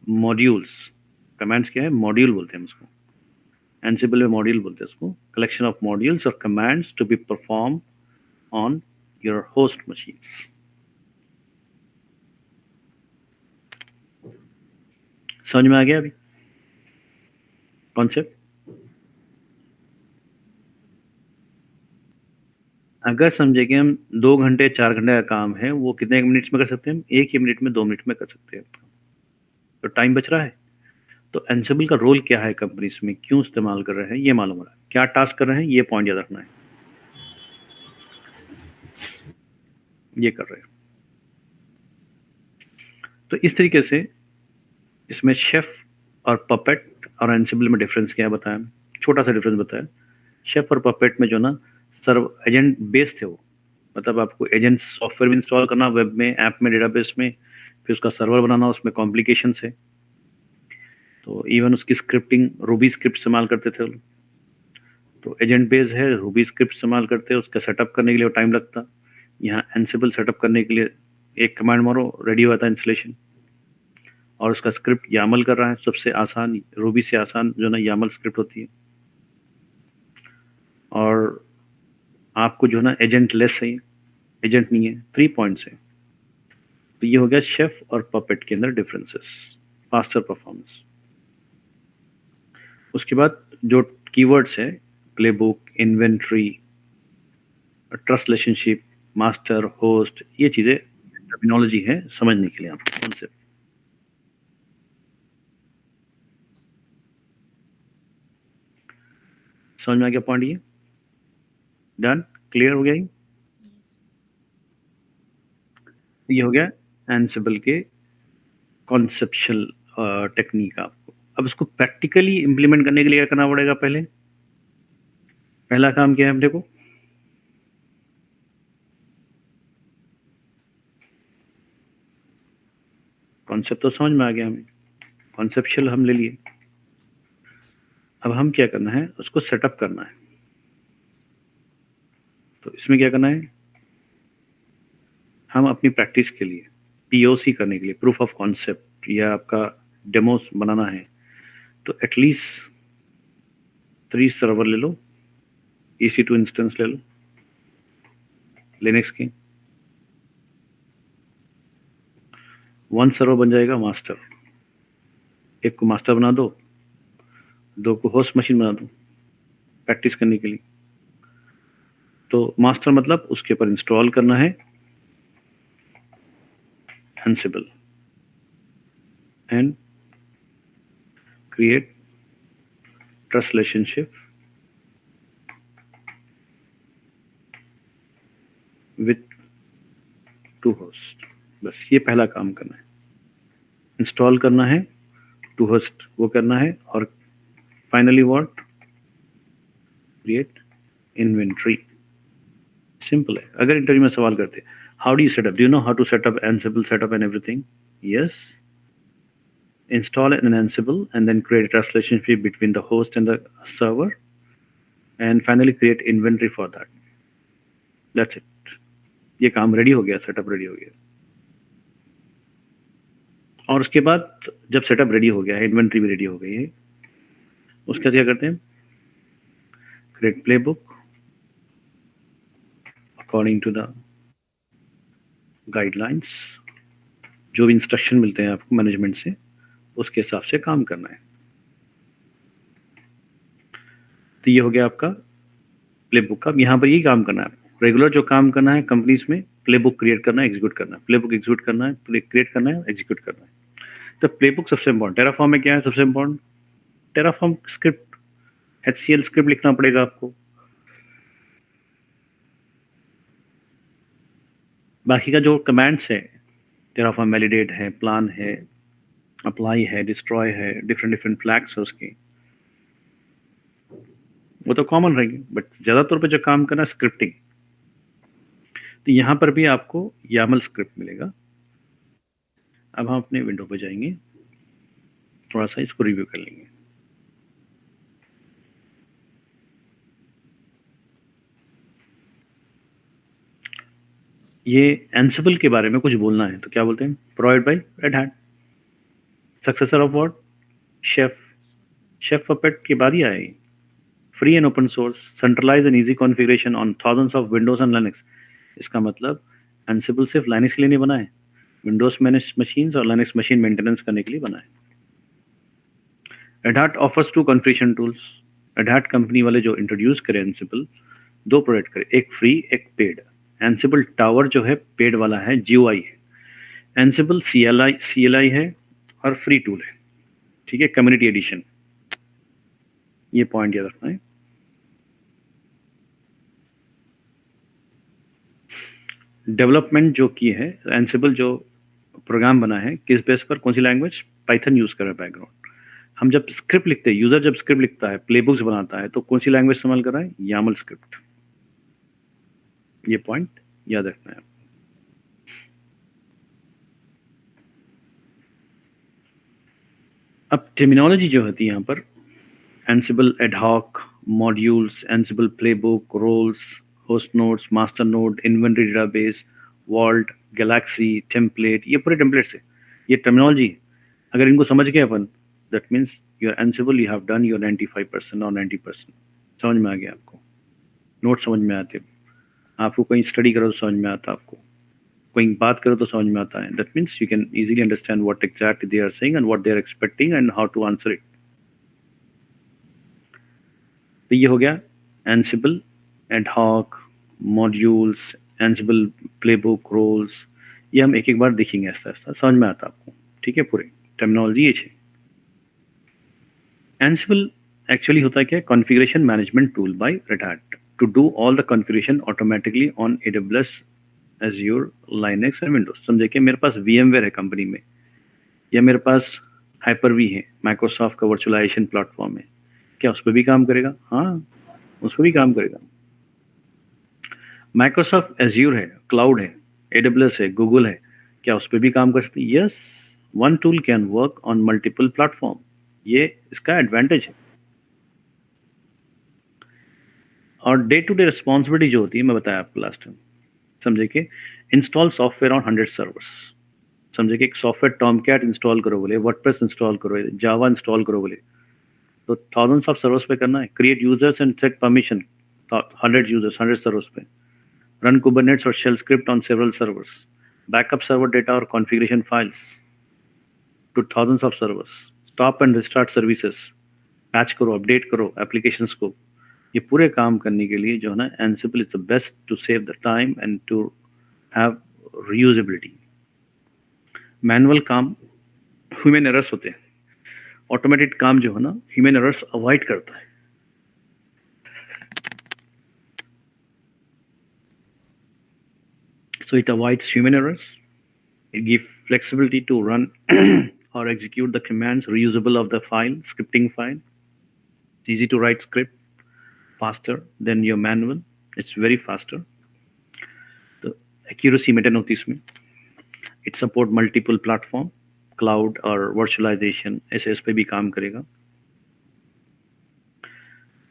modules. Commands क्या है, मॉड्यूल बोलते हैं उसको, एंसिबल में मॉड्यूल बोलते हैं उसको। कलेक्शन ऑफ मॉड्यूल्स और commands to be perform on your host machines. समझ में आ गया अभी कॉन्सेप्ट? अगर समझे कि हम 2 घंटे 4 घंटे का काम है, वो कितने मिनट्स में कर सकते हैं हम, 1 ही मिनट में 2 मिनट में कर सकते हैं। तो टाइम बच रहा है। तो एंसिबल का रोल क्या है कंपनीज में, क्यों इस्तेमाल कर रहे हैं, ये मालूम हो रहा है, क्या टास्क कर रहे हैं, ये पॉइंट याद रखना है, ये कर रहे हैं। तो इस तरीके से इसमें शेफ और पपेट और एंसिबल में डिफरेंस क्या है बताया, छोटा सा डिफरेंस बताया। शेफ और पपेट में जो ना सर्व एजेंट बेस थे वो, मतलब आपको एजेंट सॉफ्टवेयर भी इंस्टॉल करना, वेब में, ऐप में, डेटाबेस में, फिर उसका सर्वर बनाना, उसमें कॉम्प्लिकेशंस है। तो इवन उसकी स्क्रिप्टिंग रूबी स्क्रिप्ट इस्तेमाल करते थे वो लोग। तो एजेंट बेस है, रूबी स्क्रिप्ट इस्तेमाल करते हैं, उसका सेटअप करने के लिए टाइम लगता। यहाँ एंसिबल सेटअप करने के लिए एक कमांड मारो, रेडी हो जाता है इंस्टॉलेशन। और उसका स्क्रिप्ट यामल कर रहा है, सबसे आसान, रूबी से आसान जो ना यामल स्क्रिप्ट होती है। और आपको जो ना एजेंट लेस है, एजेंट नहीं है, 3 पॉइंट्स है। तो ये हो गया शेफ और पपेट के अंदर डिफरेंसेस, फास्टर परफॉर्मेंस। उसके बाद जो कीवर्ड्स है, playbook, inventory, trust relationship, master, host, ये चीज़ें टर्मिनोलॉजी है समझने के लिए आपको कॉन्सेप्ट। समझ में आ गया पॉइंट ये? डन, क्लियर हो गया ये? यस। ये हो गया एंसिबल के कॉन्सेप्चुअल टेक्निक आपको। अब इसको प्रैक्टिकली इंप्लीमेंट करने के लिए क्या करना पड़ेगा, पहले पहला काम क्या है हम देखो, कॉन्सेप्ट तो समझ में आ गया हमें, कॉन्सेप्चुअल हम ले लिए। अब हम क्या करना है, उसको सेटअप करना है। तो इसमें क्या करना है, हम अपनी प्रैक्टिस के लिए, पीओसी करने के लिए, प्रूफ ऑफ कॉन्सेप्ट, या आपका डेमोस बनाना है, तो एटलीस्ट 3 सर्वर ले लो, EC2 इंस्टेंस ले लो। लिनक्स की। 1 सर्वर बन जाएगा मास्टर, एक को मास्टर बना दो, 2 को होस्ट मशीन बना दो प्रैक्टिस करने के लिए। तो मास्टर मतलब उसके ऊपर इंस्टॉल करना है Ansible and create trust relationship with to host. बस ये पहला काम करना है, इंस्टॉल करना है, टू होस्ट वो करना है, और finally what, create inventory. Simple है। अगर इंटरव्यू में सवाल करते how do you setup, do you know how to setup Ansible setup and everything? Yes, install an Ansible and then create a trust relationship between the host and the server, and finally create inventory for that. That's it. ये काम ready हो गया, setup ready हो गया। और उसके बाद जब सेटअप रेडी हो गया है, इन्वेंट्री भी रेडी हो गई है, उसका क्या करते हैं, create playbook according to the guidelines, जो भी इंस्ट्रक्शन मिलते हैं आपको मैनेजमेंट से, उसके हिसाब से काम करना है। तो ये हो गया आपका प्लेबुक का। यहाँ पर यही काम करना है आपको, रेगुलर जो काम करना है कंपनीज में, प्लेबुक क्रिएट करना है, एग्जीक्यूट करना है, प्लेबुक एग्जीक्यूट करना है, क्रिएट करना है, एग्जीक्यूट करना है। तो प्लेबुक सबसे इंपॉर्टेंट। टेराफॉर्म में क्या है सबसे important, Terraform script, HCL script लिखना पड़ेगा आपको। बाकी का जो कमांड्स है, टेराफॉर्म वैलिडेट है, प्लान है, अप्लाई है, डिस्ट्रॉय है, डिफरेंट फ्लैग्स है उसके, वो तो कॉमन रहेंगे, बट ज़्यादातर पे जो काम करना है स्क्रिप्टिंग। तो यहाँ पर भी आपको YAML स्क्रिप्ट मिलेगा। अब हम अपने विंडो पे जाएंगे, थोड़ा सा इसको रिव्यू कर लेंगे। ये Ansible के बारे में कुछ बोलना है तो क्या बोलते हैं, provide by Red Hat, successor of what, Chef. Chef Puppet के बाद ही आए, free and open source, centralize and easy configuration on thousands of Windows and Linux. इसका मतलब Ansible सिर्फ लिनक्स के लिए नहीं बना है, विंडोज मैनेज मशीन्स और लिनक्स मशीन मेंटेनेंस करने के लिए बना है। Red hat offers 2 configuration tools. Red hat company वाले जो इंट्रोड्यूस करे Ansible, 2 प्रोवाइड करे, एक फ्री एक पेड। Ansible टावर जो है पेड वाला है, GUI है। Ansible CLI है और फ्री टूल है, ठीक है, कम्युनिटी एडिशन। ये पॉइंट याद रखना है। डेवलपमेंट जो की है Ansible, जो प्रोग्राम बना है किस बेस पर, कौन सी लैंग्वेज, पाइथन यूज कर रहा है बैकग्राउंड। हम जब स्क्रिप्ट लिखते हैं, यूजर जब स्क्रिप्ट लिखता है, प्लेबुक्स बनाता है, तो कौन सी लैंग्वेज इस्तेमाल कर रहा है, YAML स्क्रिप्ट। ये पॉइंट याद रखना है। अब टर्मिनोलॉजी जो होती है यहाँ पर, Ansible ad hoc, modules, Ansible playbook, roles, host nodes, master node, inventory database, vault, Galaxy, template, ये पूरे टेम्पलेट्स है, ये टर्मिनोलॉजी। अगर इनको समझ गए अपन, that means your Ansible you have done your 95% और 90%। समझ में आ गया आपको, नोट समझ में आते, आपको कहीं स्टडी करो तो समझ में आता, आपको कोई बात करो तो समझ में आता है। That means you can easily understand what exactly they are saying and what they are expecting and how to answer it. तो ये हो गया Ansible ad hoc, modules, Ansible playbook, roles, ये हम एक एक बार देखेंगे, ऐसा ऐसा समझ में आता आपको, ठीक है, पूरे टर्मिनोलॉजी ये है। Ansible एक्चुअली होता है क्या, configuration management tool by Red Hat to do all the configuration automatically on AWS, Azure, Linux and Windows. समझे कि मेरे पास VMware है कंपनी में, या मेरे पास Hyper-V है, माइक्रोसॉफ्ट का वर्चुअलाइजेशन प्लेटफॉर्म है, क्या उस पर भी काम करेगा? हाँ, उस पर भी काम करेगा। माइक्रोसॉफ्ट एज्यूर है, क्लाउड है, AWS है, गूगल है, क्या उस पर भी काम कर सकते हैं? Yes, one tool can work on multiple platform, ये इसका एडवांटेज है। और डे टू डे रिस्पॉन्सिबिलिटी जो होती है, मैं बताया आपको लास्ट टाइम, समझे कि इंस्टॉल सॉफ्टवेयर ऑन 100 सर्वर्स। समझे कि एक सॉफ्टवेयर टॉमकैट इंस्टॉल करो बोले, वर्डप्रेस इंस्टॉल करो, जावा इंस्टॉल करो बोले, तो थाउजेंड्स ऑफ सर्वर्स पे करना है। Create users and set permission, 100 users 100 servers पे, run Kubernetes or shell script on several servers, backup server data or configuration files to thousands of servers, stop and restart services, patch करो, update करो applications को। ये पूरे काम करने के लिए जो है ना Ansible is the best to save the time and to have reusability. Manual काम ह्यूमन एरर्स होते हैं, ऑटोमेटेड काम जो है ना ह्यूमन एरर्स अवॉइड करता है। So it avoids human errors. It gives flexibility to run or execute the commands reusable of the file, scripting file. It's easy to write script faster than your manual. It's very faster. The accuracy maintain होती है इसमें. It support multiple platform, cloud और virtualization ऐसे इस पे भी काम करेगा।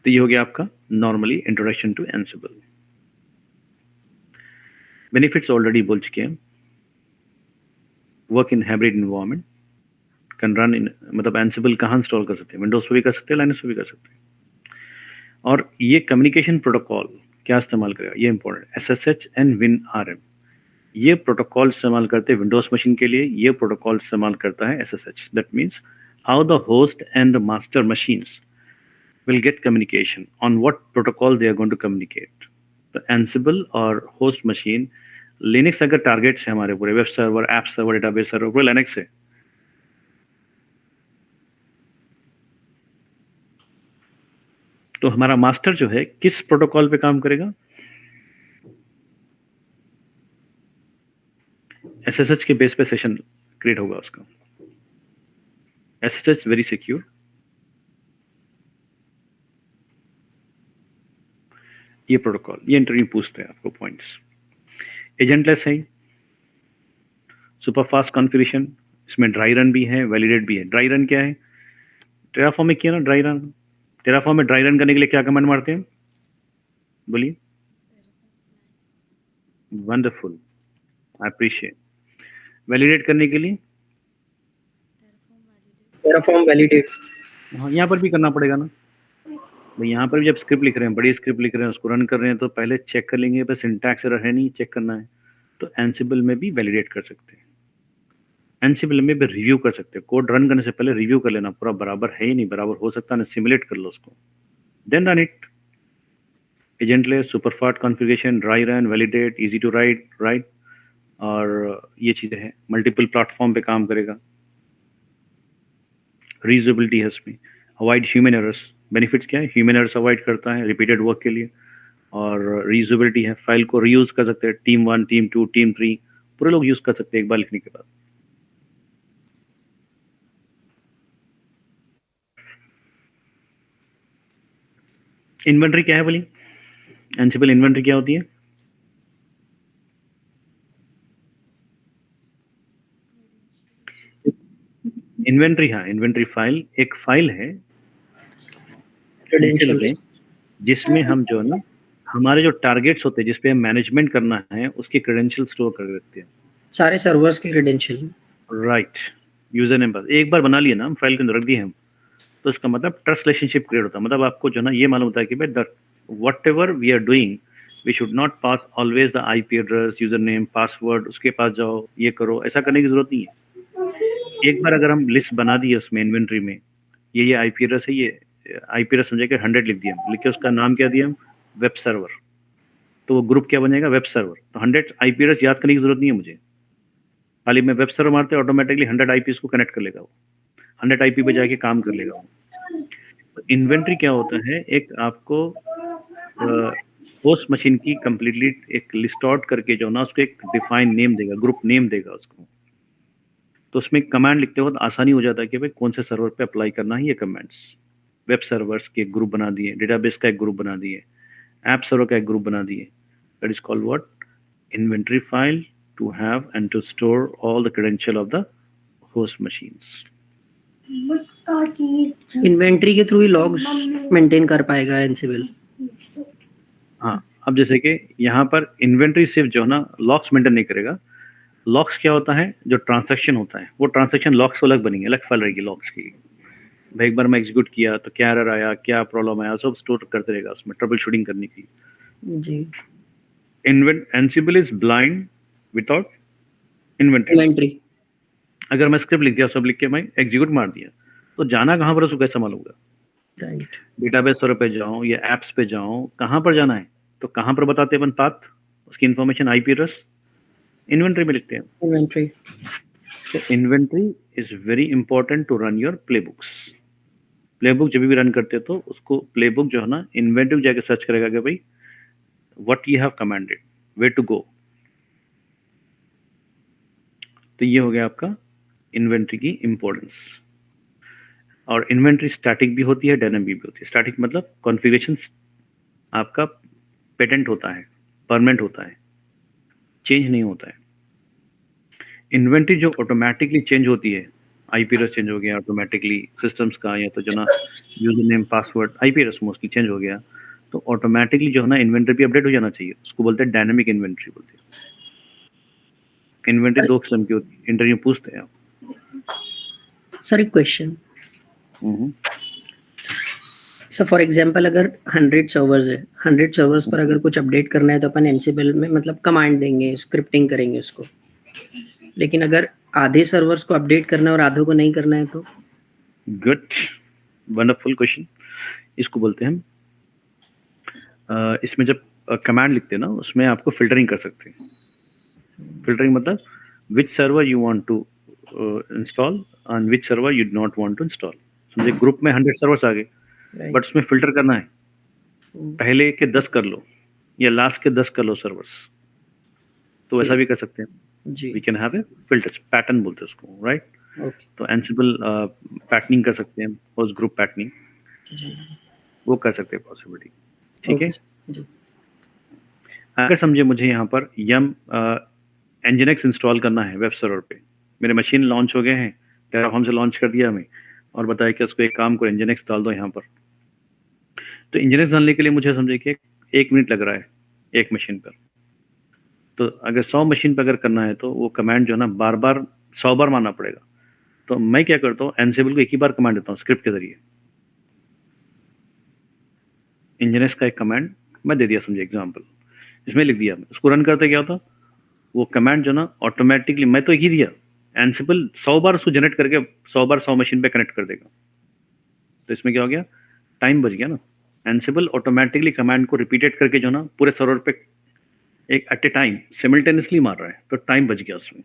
तो ये हो गया आपका normally introduction to Ansible. Benefits already बोल चुके हैं। Work in hybrid environment, can run in, मतलब एनसिबल कहाँ इंस्टॉल कर सकते हैं, विंडोज पे भी कर सकते हैं, लाइनक्स पे भी कर सकते हैं। और ये कम्युनिकेशन प्रोटोकॉल क्या इस्तेमाल करेगा, ये इंपॉर्टेंट, SSH एंड WinRM, ये प्रोटोकॉल इस्तेमाल करते हैं विंडोज मशीन के लिए, ये प्रोटोकॉल इस्तेमाल करता है SSH। That means how the host and the master machines will get communication on what protocol they are going to communicate. तो Ansible और host machine, Linux अगर टारगेट्स है हमारे पूरे, web server, app server, database server, पूरे Linux है। तो हमारा मास्टर जो है किस प्रोटोकॉल पे काम करेगा, SSH के बेस पे सेशन क्रिएट होगा उसका। SSH very secure. ये प्रोटोकॉल, ये इंटरव्यू पूछते हैं आपको पॉइंट्स। एजेंटलेस है, सुपर फास्ट कॉन्फ़िगरेशन, इसमें ड्राई रन भी है, वैलिडेट भी है। ड्राई रन क्या है, टेराफॉर्म में किया ना ड्राई रन, टेराफॉर्म में ड्राई रन करने के लिए क्या कमांड मारते हैं, बोलिए। Wonderful, I appreciate. वैलिडेट करने के लिए टेराफॉर्म वैलिडेट, हाँ यहाँ पर भी करना पड़ेगा ना भाई। यहाँ पर भी जब स्क्रिप्ट लिख रहे हैं, बड़ी स्क्रिप्ट लिख रहे हैं, उसको रन कर रहे हैं, तो पहले चेक कर लेंगे बस सिंटैक्स एरर है नहीं, चेक करना है। तो एनसिबल में भी वैलिडेट कर सकते हैं, एनसिबल में भी रिव्यू कर सकते हैं। कोड रन करने से पहले रिव्यू कर लेना, पूरा बराबर है ही नहीं, बराबर हो सकता है, सिमुलेट कर लो उसको, then run it. Agentless, super fast configuration, dry run, validate, easy to write, right, और ये चीज़ें हैं। मल्टीपल प्लेटफॉर्म पे काम करेगा, रीयूजेबिलिटी है इसमें, अवॉइड ह्यूमन एरर्स। बेनिफिट्स क्या है, ह्यूमन एरर्स अवॉइड करता है रिपीटेड वर्क के लिए, और रीयूजेबिलिटी है, फाइल को रीयूज कर सकते हैं, टीम 1, टीम 2, टीम 3 पूरे लोग यूज कर सकते हैं एक बार लिखने के बाद। इन्वेंट्री क्या है बोलिए, एनसिबल इन्वेंट्री क्या होती है? इन्वेंट्री, हाँ इन्वेंट्री फाइल एक फाइल है जिसमें हम जो है ना हमारे जो टारगेट्स होते हैं, जिसपे हम मैनेजमेंट करना है, उसके क्रेडेंशियल स्टोर कर देते हैं, सारे सर्वर्स के क्रेडेंशियल। राइट, यूजर नेम बस एक बार बना लिए ना हम, फाइल के अंदर रख दिए हम, तो इसका मतलब ट्रस्ट रिलेशनशिप क्रिएट होता है। मतलब आपको जो है ना ये मालूम होता है कि भाई whatever we are doing, we should not pass always the IP address, user name, password, उसके पास जाओ, ये करो, ऐसा करने की जरूरत नहीं है। एक बार अगर हम लिस्ट बना दी है उसमें इन्वेंट्री में, ये IP एड्रेस है, ये IP एड्रेस समझे कि 100 लिख दिया, लिख के उसका नाम क्या दिया हम, वेब सर्वर, तो वो ग्रुप क्या बनेगा, वेब सर्वर। तो 100 IP एड्रेस याद करने की जरूरत नहीं है मुझे, खाली मैं वेब सर्वर मारते ऑटोमेटिकली 100 IPs को कनेक्ट कर लेगा वो, 100 IP पे जाके काम कर लेगा वो। इन्वेंट्री क्या होता है, एक आपको होस्ट मशीन की कंप्लीटली एक लिस्ट आउट करके जो ना उसको एक डिफाइन नेम देगा, ग्रुप नेम देगा उसको। तो उसमें कमांड लिखते वक्त आसानी हो जाता है कि भाई कौन से सर्वर पे अप्लाई करना है ये कमांड्स। वेब सर्वर्स के एक ग्रुप बना दिए, डेटाबेस का एक ग्रुप बना दिए, ऐप सर्वर का एक ग्रुप बना दिए। That is called what, inventory file to have and to store all the credential of the host machines. Inventory के थ्रू ही लॉग्स मेंटेन कर पाएगा एनसिबल। हाँ, अब जैसे कि यहाँ पर इन्वेंट्री सिर्फ जो है ना लॉक्स मेंटेन नहीं करेगा। लॉक्स क्या होता है, जो ट्रांजैक्शन होता है वो ट्रांजैक्शन लॉक्स को अलग बनेंगे, अलग फाइल रहेगी लॉक्स की। भाई एक बार मैं एग्जीक्यूट किया तो क्या एरर आया, क्या प्रॉब्लम आया, सब स्टोर करते रहेगा उसमें, ट्रबल शूटिंग करने की। जी, Ansible is blind without inventory. Inventory. अगर मैं स्क्रिप्ट लिख दिया, सब लिख के मैं एग्जीक्यूट मार दिया, तो जाना कहाँ पर, उसको कैसे मालूम होगा? राइट। डेटाबेस सर्वर पे जाऊं या एप्स पे जाऊं, कहाँ पर जाना है? तो कहाँ पर बताते हैं अपन पाथ, उसकी इन्फॉर्मेशन आईपी एड्रेस इन्वेंट्री में लिखते हैं। इन्वेंट्री। तो inventory is very important to run your playbooks. Playbook जब भी रन करते हो तो उसको प्लेबुक जो है ना, इन्वेंट्री जाके सर्च करेगा कि भाई what you have commanded, where to go. तो ये हो गया आपका इन्वेंट्री की इंपॉर्टेंस। और इन्वेंट्री स्टैटिक भी होती है, डायनामिक भी होती है। स्टैटिक मतलब कॉन्फ़िगरेशन आपका पेटेंट होता है, परमानेंट होता है, चेंज नहीं होता है। इन्वेंट्री जो ऑटोमेटिकली चेंज होती है, आईपी एड्रेस चेंज हो गया ऑटोमेटिकली सिस्टम्स का, या तो जो ना user name password IP address mostly change हो गया, तो ऑटोमेटिकली जो है ना इन्वेंट्री भी अपडेट हो जाना चाहिए। उसको बोलते हैं डायनामिक इन्वेंट्री बोलते हैं। इन्वेंट्री दो किस्म की होती है, इंटरव्यू पूछते हैं आप। सर एक क्वेश्चन। सर फॉर एग्जांपल अगर 100 सर्वर्स है, 100 सर्वर्स पर अगर कुछ अपडेट करना है तो अपन एंसिबल में मतलब कमांड देंगे, स्क्रिप्टिंग करेंगे उसको। लेकिन अगर आधे सर्वर्स को अपडेट करना है और आधों को नहीं करना है तो? Good, wonderful question. इसको बोलते हैं हम इसमें जब कमांड लिखते हैं ना, उसमें आपको फिल्टरिंग कर सकते हैं। फिल्टरिंग मतलब which server you want to install and which server you do not want to install. समझे ग्रुप में 100 सर्वर्स आ गए, बट उसमें फिल्टर करना है, पहले के 10 कर लो या लास्ट के 10 कर लो सर्वर्स, तो वैसा भी कर सकते हैं जी। We can have a filters, pattern बोलते हैं उसको, राइट? ओके। तो एंसिबल पैटर्निंग कर सकते हैं, होस्ट ग्रुप पैटर्निंग, वो कर सकते हैं पॉसिबिलिटी। ठीक है जी। अगर समझे मुझे यहाँ पर यम एनजिनिक्स इंस्टॉल करना है वेब सर्वर पे, मेरे मशीन लॉन्च हो गए हैं, टेराफॉर्म से लॉन्च कर दिया हमें, और बताया कि उसको एक काम को एनजिनिक्स डाल दो यहाँ पर। तो एनजिनिक्स डालने के लिए मुझे समझे कि 1 मिनट लग रहा है एक मशीन पर। तो अगर 100 मशीन पर अगर करना है तो वो कमांड जो है ना बार बार 100 बार मारना पड़ेगा। तो मैं क्या करता हूँ, एनसिबल को एक ही बार कमांड देता हूँ स्क्रिप्ट के जरिए। इंजीनियर्स का एक कमांड मैं दे दिया, समझे एग्जांपल, इसमें लिख दिया, उसको रन करते क्या होता, वो कमांड जो ना ऑटोमेटिकली, मैं तो एक ही दिया, एनसिबल 100 बार उसको जनरेट करके 100 बार 100 मशीन पे कनेक्ट कर देगा। तो इसमें क्या हो गया, टाइम बच गया ना। एनसिबल ऑटोमेटिकली कमांड को रिपीटेड करके जो ना पूरे सर्वर पे एक एट ए टाइम सिमिल्टेनियसली मार रहा है, तो टाइम बच गया उसमें।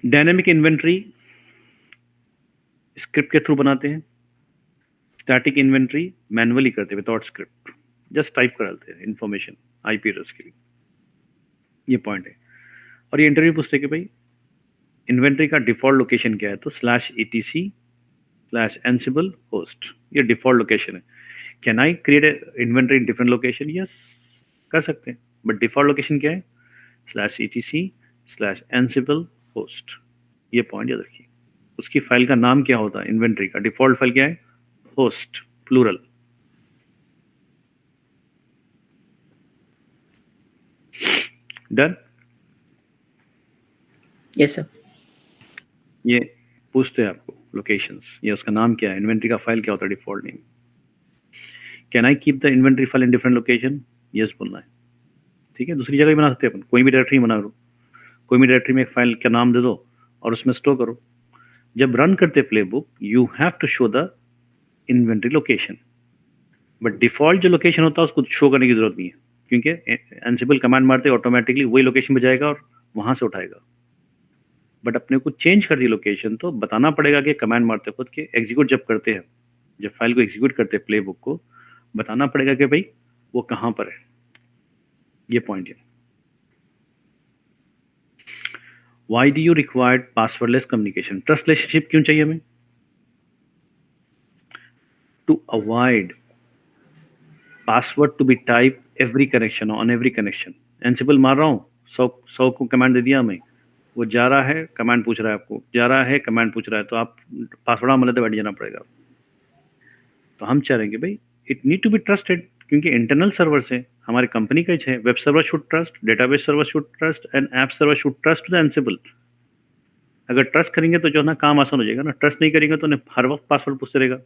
डायनेमिक इन्वेंट्री स्क्रिप्ट के थ्रू बनाते हैं, स्टैटिक इन्वेंट्री मैनुअली करते हैं विदाउट स्क्रिप्ट, जस्ट टाइप कर डालते हैं इन्फॉर्मेशन आईपी एड्रेस के लिए। ये पॉइंट है। और ये इंटरव्यू पूछते हैं कि भाई इन्वेंट्री का डिफॉल्ट लोकेशन क्या है, तो /etc/ansible host, ये डिफॉल्ट लोकेशन है। Can I create inventory in different location? Yes, कर सकते हैं, बट डिफॉल्ट लोकेशन क्या है, /etc/ansible host। ये पॉइंट याद रखिए। उसकी फाइल का नाम क्या होता है, इन्वेंट्री का डिफॉल्ट फाइल क्या है, host plural. Done. Yes sir. ये पूछते हैं आपको लोकेशंस, ये उसका नाम क्या है, इन्वेंट्री का फाइल क्या होता है, default name. Can I keep the inventory file in different location? Yes बोलना है। ठीक है, दूसरी जगह भी बना सकते हैं अपन, कोई भी डायरेक्टरी बना लो, कोई भी डायरेक्टरी में एक फाइल का नाम दे दो और उसमें स्टोर करो। जब रन करते playbook you have to show the inventory location, but default जो लोकेशन होता है उसको शो करने की जरूरत नहीं है, क्योंकि एनसिबल कमांड मारते ऑटोमेटिकली वही लोकेशन पे जाएगा और वहां से उठाएगा। बट अपने को चेंज कर दी लोकेशन तो बताना पड़ेगा कि कमांड मारते खुद के एग्जीक्यूट जब करते हैं, जब फाइल को एग्जीक्यूट करते हैं प्ले बुक को, बताना पड़ेगा कि भाई वो कहाँ पर है। ये पॉइंट है। Why do you required passwordless communication? Trust relationship क्यों चाहिए हमें? To avoid password to be type every connection on every connection. Ansible मार रहा हूँ, 100 को कमांड दे दिया हमें, वो जा रहा है कमांड पूछ रहा है आपको, जा रहा है कमांड पूछ रहा है, तो आप पासवर्ड मतलब बैठ जाना पड़ेगा। तो हम चाह रहे हैं कि भाई it need to be trusted, क्योंकि इंटरनल सर्वर से हमारे कंपनी का ही है। Web server should trust, database server should trust and app server should trust the Ansible. अगर ट्रस्ट करेंगे तो जो ना काम आसान हो जाएगा ना, ट्रस्ट नहीं करेंगे तो हर वक्त पासवर्ड पूछते रहेगा।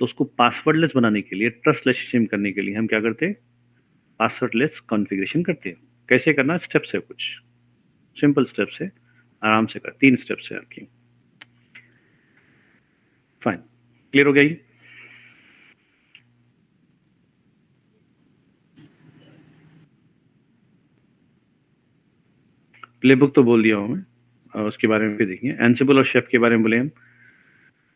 तो उसको पासवर्डलेस बनाने के लिए, ट्रस्ट रिलेशनशिप करने के लिए हम क्या करते हैं, पासवर्डलेस कॉन्फ़िगरेशन करते हैं। कैसे करना, स्टेप्स है, कुछ सिंपल स्टेप्स है, आराम से कर, 3 स्टेप्स है आपकी। फाइन, क्लियर हो गया ये? प्लेबुक तो बोल दिया हूँ मैं, और उसके बारे में भी देखिए। एंसिबल और शेफ के बारे में बोले हम,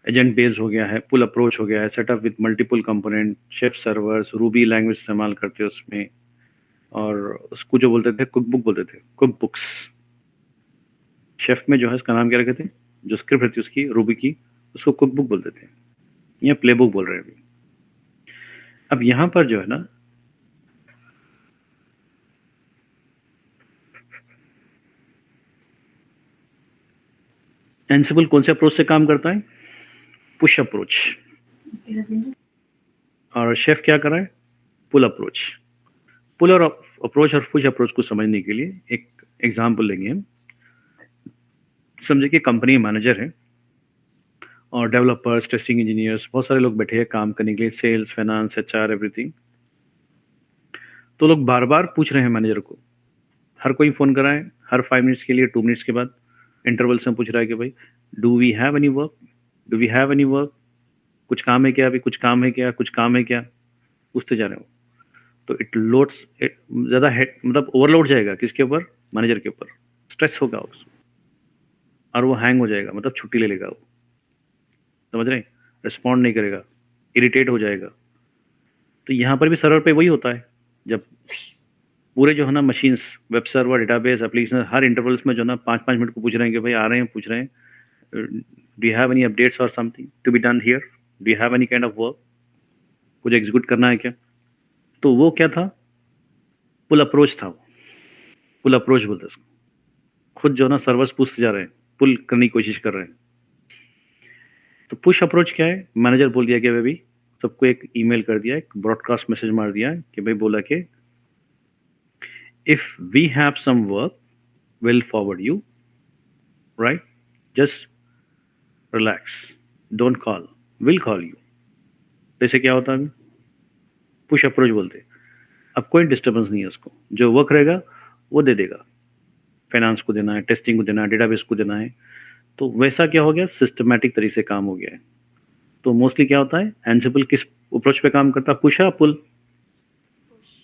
एजेंट बेस्ड हो गया है, पुल अप्रोच हो गया है, setup with multiple component, chef servers, Ruby language इस्तेमाल करते हैं उसमें, और उसको जो बोलते थे कुक बुक बोलते थे, कुक बुक्स। शेफ में जो है उसका नाम क्या रखे थे, जो स्क्रिप्ट रहती है उसकी रूबी की, उसको कुक बुक बोलते थे, या प्ले बुक बोल रहे हैं अभी। अब यहाँ पर जो है ना, एंसिबल कौन से अप्रोच से काम करता है, पुश अप्रोच, और शेफ क्या कर रहा है, पुल अप्रोच। पुल और अप्रोच और पुश अप्रोच को समझने के लिए एक एग्जांपल लेंगे हम। समझे कि कंपनी मैनेजर है और डेवलपर्स, टेस्टिंग इंजीनियर्स, बहुत सारे लोग बैठे हैं काम करने के लिए, सेल्स, फाइनेंस, एचआर, एवरीथिंग। तो लोग बार बार पूछ रहे हैं मैनेजर को, हर कोई फ़ोन कर रहा है, हर 5 मिनट्स के लिए, 2 मिनट्स के बाद इंटरवल से पूछ रहा है कि भाई do we have any work, do we have any work, कुछ काम है क्या, अभी कुछ काम है क्या, कुछ काम है क्या, पूछते जा रहे हो। तो इट लोड्स, ज़्यादा हेड मतलब ओवरलोड जाएगा किसके ऊपर, मैनेजर के ऊपर, स्ट्रेस होगा उसको, और वो हैंग हो जाएगा, मतलब छुट्टी ले लेगा वो, समझ रहे हैं, रिस्पॉन्ड नहीं करेगा, इरिटेट हो जाएगा। तो यहाँ पर भी सर्वर पे वही होता है, जब पूरे जो है ना machines, web server, database, application, हर इंटरवल्स में जो है ना 5-5 मिनट को पूछ रहे हैं कि भाई आ रहे हैं, पूछ रहे हैं do you have any updates और something to be done here, do you have any kind of work, कुछ एग्जीक्यूट करना है क्या। तो वो क्या था, पुल अप्रोच था वो, पुल अप्रोच बोलते हैं उसको। खुद जो है ना सर्वर्स पूछते जा रहे हैं, पुल करने की कोशिश कर रहे हैं। तो पुश अप्रोच क्या है, मैनेजर बोल दिया कि भाई सबको एक ईमेल कर दिया, एक ब्रॉडकास्ट मैसेज मार दिया कि भाई बोला कि if we have some work will forward you, right, just relax, don't call, will call you. जैसे क्या होता है, पुश अप्रोच बोलते हैं। अब कोई डिस्टर्बेंस नहीं है उसको, जो वर्क रहेगा वो दे देगा, फाइनेंस को देना है, टेस्टिंग को देना है, डेटाबेस को देना है। तो वैसा क्या हो गया, सिस्टमैटिक तरीके से काम हो गया है। तो मोस्टली क्या होता है, एंसिबल किस अप्रोच पे काम करता है, पुश या पुल। पुश।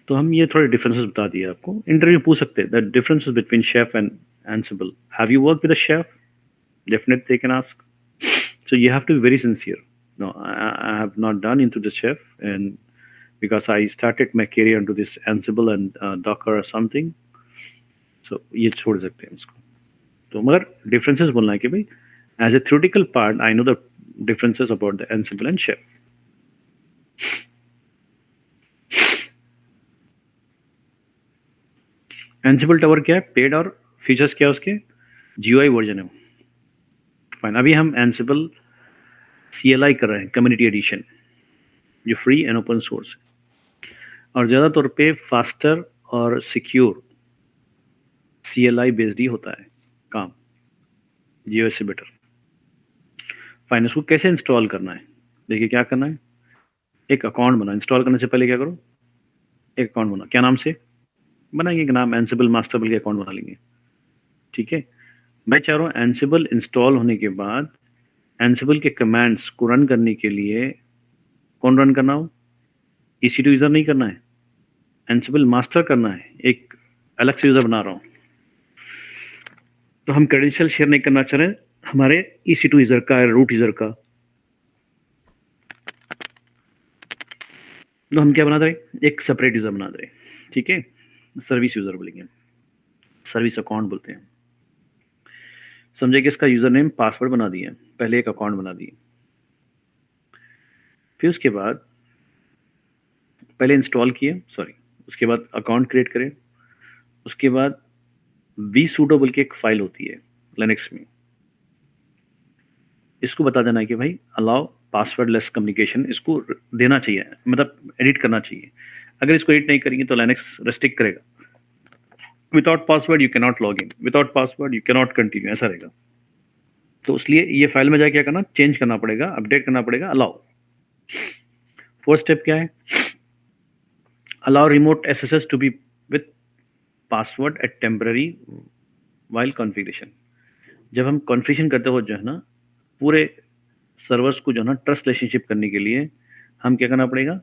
तो हम ये थोड़े डिफरेंसेस बता दिए आपको, इंटरव्यू पूछ सकते हैं the differences between chef and Ansible, have you work with a chef, definitely they can ask. So you have to be very sincere. No, I have not done into the chef, and because I started my career into this Ansible and Docker or something. So ये छोड़ सकते हैं इसको। तो मगर differences बोलना है कि भाई as a theoretical part I know the differences about the Ansible and Chef. Ansible tower क्या है, पेड, और फीचर्स क्या है उसके, GUI वर्जन है। फाइन, अभी हम Ansible CLI कर रहे हैं, कम्युनिटी एडिशन, जो फ्री एंड ओपन सोर्स है, और ज़्यादा तौर पे फास्टर और सिक्योर CLI बेस्ड ही होता है काम, GUI से बेटर। फाइन, इसको कैसे इंस्टॉल करना है, देखिए क्या करना है, एक अकाउंट बना, इंस्टॉल करने से पहले क्या करो, एक अकाउंट बना, क्या नाम से बनाएंगे, कि नाम एंसिबल मास्टरबल के अकाउंट बना लेंगे, ठीक है। मैं चाह रहा हूँ एंसिबल इंस्टॉल होने के बाद एंसिबल के कमांड्स को रन करने के लिए कौन रन करना हो, EC2 यूज़र नहीं करना है, एंसिबल मास्टर करना है, एक अलग से यूज़र बना रहा हूँ। तो हम क्रेडेंशियल शेयर नहीं करना चाह रहे हमारे EC2 यूज़र का, रूट यूज़र का। तो हम क्या बना रहे, एक सेपरेट यूज़र बना रहे, ठीक है, सर्विस यूज़र बोलेंगे, सर्विस अकाउंट बोलते हैं। समझे कि इसका यूज़र नेम पासवर्ड बना दिए, पहले एक अकाउंट बना दिए, फिर उसके बाद पहले इंस्टॉल किए, सॉरी, उसके बाद अकाउंट क्रिएट करें, उसके बाद vsudo बोल के एक फाइल होती है लिनक्स में, इसको बता देना है कि भाई अलाउ पासवर्ड लेस कम्युनिकेशन, इसको देना चाहिए, मतलब एडिट करना चाहिए। अगर इसको एडिट नहीं करेंगे तो लिनक्स रेस्ट्रिक्ट करेगा, without password you can not log in, without password you can not continue, ऐसा रहेगा। तो इसलिए ये फाइल में जाके क्या करना, चेंज करना पड़ेगा, अपडेट करना पड़ेगा, अलाउ। फोर्थ स्टेप क्या है, allow remote SSH to be with password at temporary while configuration. जब हम कॉन्फ़िगरेशन करते हो जो है ना, पूरे सर्वर्स को जो है ना ट्रस्ट रिलेशनशिप करने के लिए हम क्या करना पड़ेगा,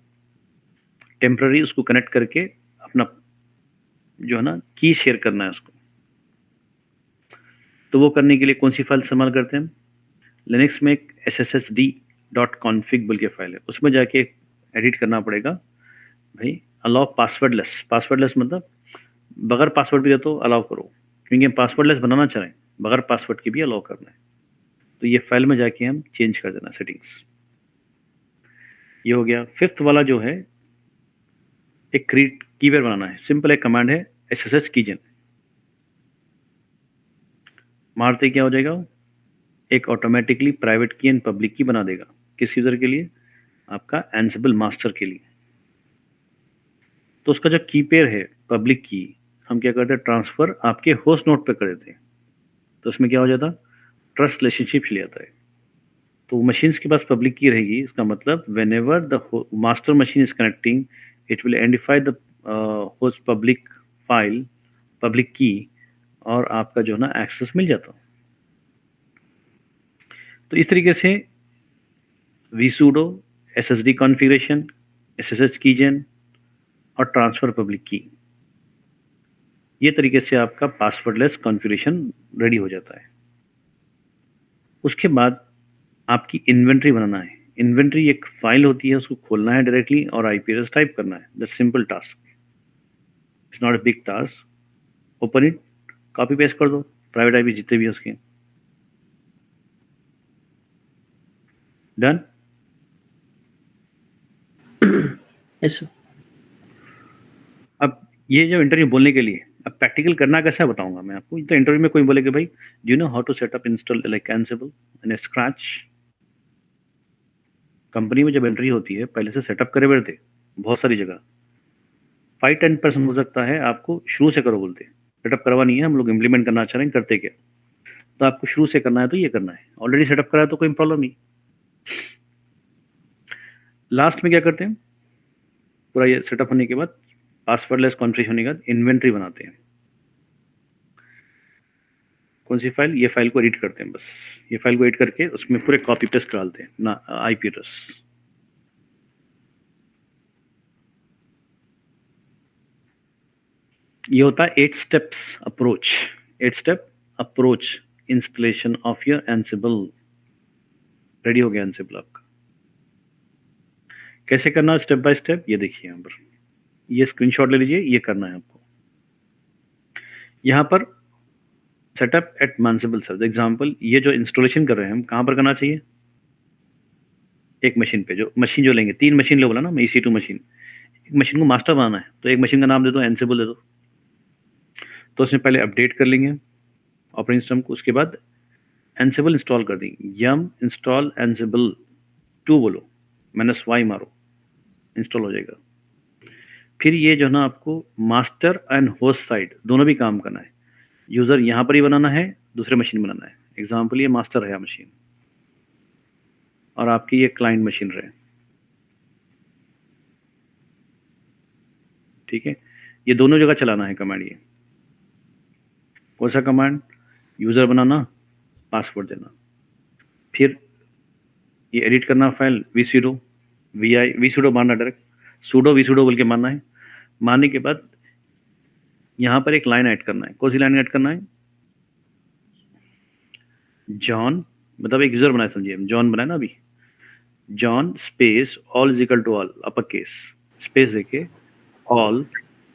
टेम्पररी उसको कनेक्ट करके अपना जो है ना की शेयर करना है उसको। तो वो करने के लिए कौन सी फाइल इस्तेमाल करते हैं हम, लिनक्स में एक sssd.config बोल के फाइल है, उसमें जाके एडिट करना पड़ेगा भाई, अलाउ पासवर्डलेस। पासवर्डलेस मतलब बगैर पासवर्ड भी दे तो अलाउ करो, क्योंकि हम पासवर्डलेस बनाना चाह रहे हैं, बगैर पासवर्ड की भी अलाउ करना है। तो ये फाइल में जाके हम चेंज कर देना सेटिंग्स। ये हो गया। फिफ्थ वाला जो है, एक क्रिएट कीवर्ड बनाना है, सिंपल एक कमांड है sss कीजन, मारते ही क्या हो जाएगा, एक ऑटोमेटिकली प्राइवेट की एंड पब्लिक की बना देगा। किस यूजर के लिए, आपका एंसिबल मास्टर के लिए। तो उसका जो की पेयर है पब्लिक की, हम क्या करते हैं, ट्रांसफर आपके होस्ट नोड पे कर देते हैं। तो उसमें क्या हो जाता, ट्रस्ट रिलेशनशिप चले जाता है। तो मशीन्स के पास पब्लिक की रहेगी, इसका मतलब when ever the master machine is connecting it will identify the host public file, public की, और आपका जो है ना एक्सेस मिल जाता। तो इस तरीके से vsudo, SSD कॉन्फ़िगरेशन, SSH कीजन और ट्रांसफर पब्लिक की, ये तरीके से आपका पासवर्डलेस कॉन्फ़िगरेशन रेडी हो जाता है। उसके बाद आपकी इन्वेंट्री बनाना है। इन्वेंट्री एक फाइल होती है, उसको खोलना है डायरेक्टली और आईपी एड्रेस टाइप करना है। That's simple task, it's not a big task. Open it, copy paste कर दो प्राइवेट आईपी जितने भी है उसके, डन। यस। अब ये जो इंटरव्यू बोलने के लिए, अब प्रैक्टिकल करना कैसा है बताऊंगा मैं आपको। तो इंटरव्यू में कोई बोले कि भाई do you know how to setup install like Ansible in scratch. Company में जब एंट्री होती है पहले से सेटअप करे बैठे थे बहुत सारी जगह, 5-10% हो सकता है आपको शुरू से करो बोलते, सेटअप करवा नहीं है, हम लोग इम्प्लीमेंट करना चाह रहे हैं, करते क्या। तो आपको शुरू से करना है तो ये करना है, ऑलरेडी सेटअप करा है तो कोई प्रॉब्लम नहीं। लास्ट में क्या करते हैं, पूरा ये सेटअप होने के बाद, पासवर्डलेस कॉन्फ़िगरेशन होने के बाद इन्वेंट्री बनाते हैं। कौन सी फाइल, ये फाइल को एडिट करते हैं बस, ये फाइल को एडिट करके उसमें पूरे कॉपी पेस्ट डालते हैं ना आईपी एड्रेस। ये होता है 8 steps approach, 8 step approach installation of your Ansible. Ready हो गया एंसिबल आपका। कैसे करना है स्टेप बाय स्टेप, ये देखिए यहाँ पर, ये स्क्रीनशॉट ले लीजिए, ये करना है आपको। यहाँ पर setup at Ansible server example, ये जो इंस्टॉलेशन कर रहे हैं हम कहाँ पर करना चाहिए, एक मशीन पे, जो मशीन जो लेंगे, 3 मशीन ले बोला ना मैं, EC2 मशीन, एक मशीन को मास्टर बनाना है तो एक मशीन का नाम दे दो एंसिबल दे दो। तो उसमें पहले अपडेट कर लेंगे ऑपरेटिंग सिस्टम को, उसके बाद एंसिबल इंस्टॉल कर देंगे, यम इंस्टॉल एंसिबल 2 बोलो, -y मारो, इंस्टॉल हो जाएगा। फिर ये जो है ना आपको मास्टर एंड होस्ट साइड दोनों भी काम करना है। यूज़र यहाँ पर ही बनाना है, दूसरे मशीन बनाना है। एग्जाम्पल ये मास्टर है मशीन और आपकी ये क्लाइंट मशीन रहे, ठीक है। ये दोनों जगह चलाना है कमांड। ये कौन सा कमांड, यूज़र बनाना, पासवर्ड देना, फिर ये एडिट करना फाइल vsudo मारना, डायरेक्ट sudo vsudo बोल के मारना है। मारने के बाद यहाँ पर एक लाइन ऐड करना है। कौन सी लाइन ऐड करना है, जॉन, मतलब एक यूज़र बनाया, समझिए जॉन बनाया ना अभी, John space all is equal to all, upper case space देके ऑल,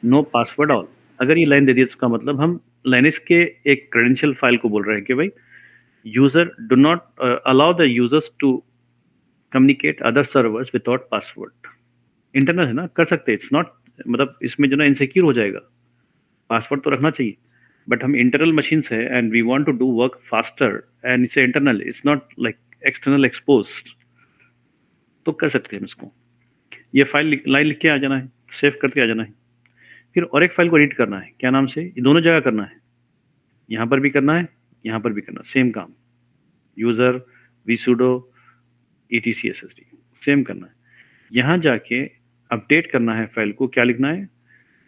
नो पासवर्ड ऑल। अगर ये लाइन दे दी तो इसका मतलब हम लाइनक्स के एक क्रेडेंशियल फाइल को बोल रहे हैं कि भाई user do not allow the users to communicate other servers without password. Internal है ना, कर सकते हैं, इट्स नॉट, मतलब इसमें जो ना इनसिक्योर हो जाएगा, पासवर्ड तो रखना चाहिए, बट हम इंटरनल मशीन्स है and we want to do work faster and it's internal, it's not like external exposed, तो कर सकते हैं हम इसको। ये फाइल लाइन लिख के आ जाना है, सेव करके आ जाना है। फिर और एक फाइल को एडिट करना है, क्या नाम से, ये दोनों जगह करना है, यहाँ पर भी करना है, यहाँ पर भी करना, सेम काम, user vsudo etc ssd same करना है। यहाँ जाके अपडेट करना है फाइल को, क्या लिखना है,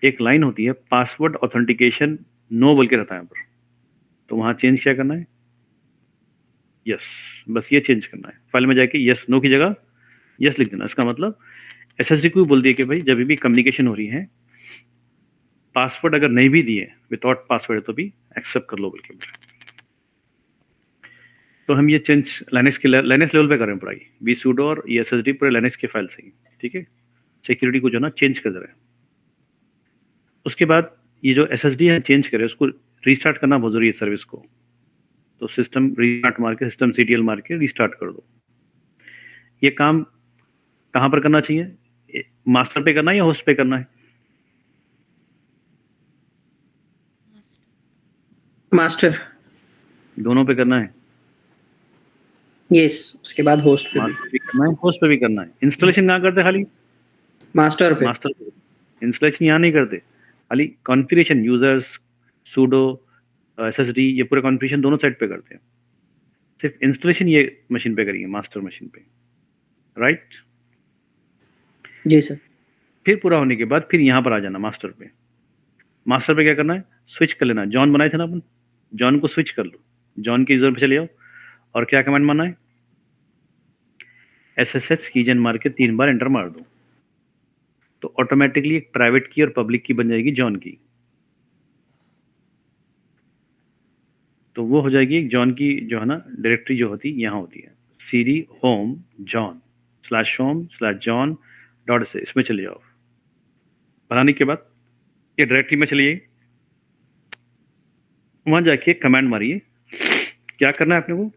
एक लाइन होती है पासवर्ड ऑथेंटिकेशन नो बोल के रहता है यहाँ पर, तो वहाँ चेंज क्या करना है, यस, बस ये चेंज करना है। फाइल में जाके यस नो की जगह यस लिख देना। इसका मतलब एसएसडी को भी बोल दिया कि भाई जब भी कम्युनिकेशन हो रही है, पासवर्ड अगर नहीं भी दिए, विदाउट पासवर्ड है तो भी एक्सेप्ट कर लो बोल के। तो हम ये चेंज लाइनक्स लेवल पे कर रहे हैं पढ़ाई, vsudo और ये एसएसडी पूरे लाइनक्स के फाइल से ही, ठीक है। सिक्योरिटी को जो ना चेंज कर दे रहे हैं। उसके बाद ये जो एसएसडी है चेंज करें, उसको रीस्टार्ट करना बहुत जरूरी है सर्विस को। तो सिस्टम रीस्टार्ट मार के, सिस्टम सीटीएल मार के रीस्टार्ट कर दो। ये काम कहाँ पर करना चाहिए, मास्टर पे करना है या होस्ट पे करना है? मास्टर, दोनों पे करना है। यस, उसके बाद होस्ट पे भी। मास्टर भी करना है, होस्ट पे भी करना है। इंस्टॉलेशन कहाँ करते हैं, खाली मास्टर पे। मास्टर पे। इंस्टॉलेशन यहाँ नहीं करते, खाली कॉन्फ़िगरेशन, यूजर्स, सूडो, एसएसडी, ये पूरे कॉन्फ़िगरेशन दोनों साइड पे करते हैं। सिर्फ इंस्टॉलेशन ये मशीन पे करेंगे, मास्टर मशीन पे, राइट? जी सर। फिर पूरा होने के बाद फिर यहाँ पर आ जाना मास्टर पे। मास्टर पे क्या करना है, स्विच कर लेना। जॉन बनाए थे ना अपन, जॉन को स्विच कर लो, जॉन के यूजर पे चले जाओ और क्या कमांड मारना है, SSH कीजन मार के 3 बार एंटर मार दो, तो ऑटोमेटिकली एक प्राइवेट की और पब्लिक की बन जाएगी जॉन की। तो वो हो जाएगी जॉन की जो है ना डायरेक्टरी जो होती है यहाँ होती है, cd home john /home/john. से इसमें चले जाओ। बनाने के बाद ये डायरेक्टरी में चलिए, वहाँ जाके कमांड मारिए। क्या करना है अपने को,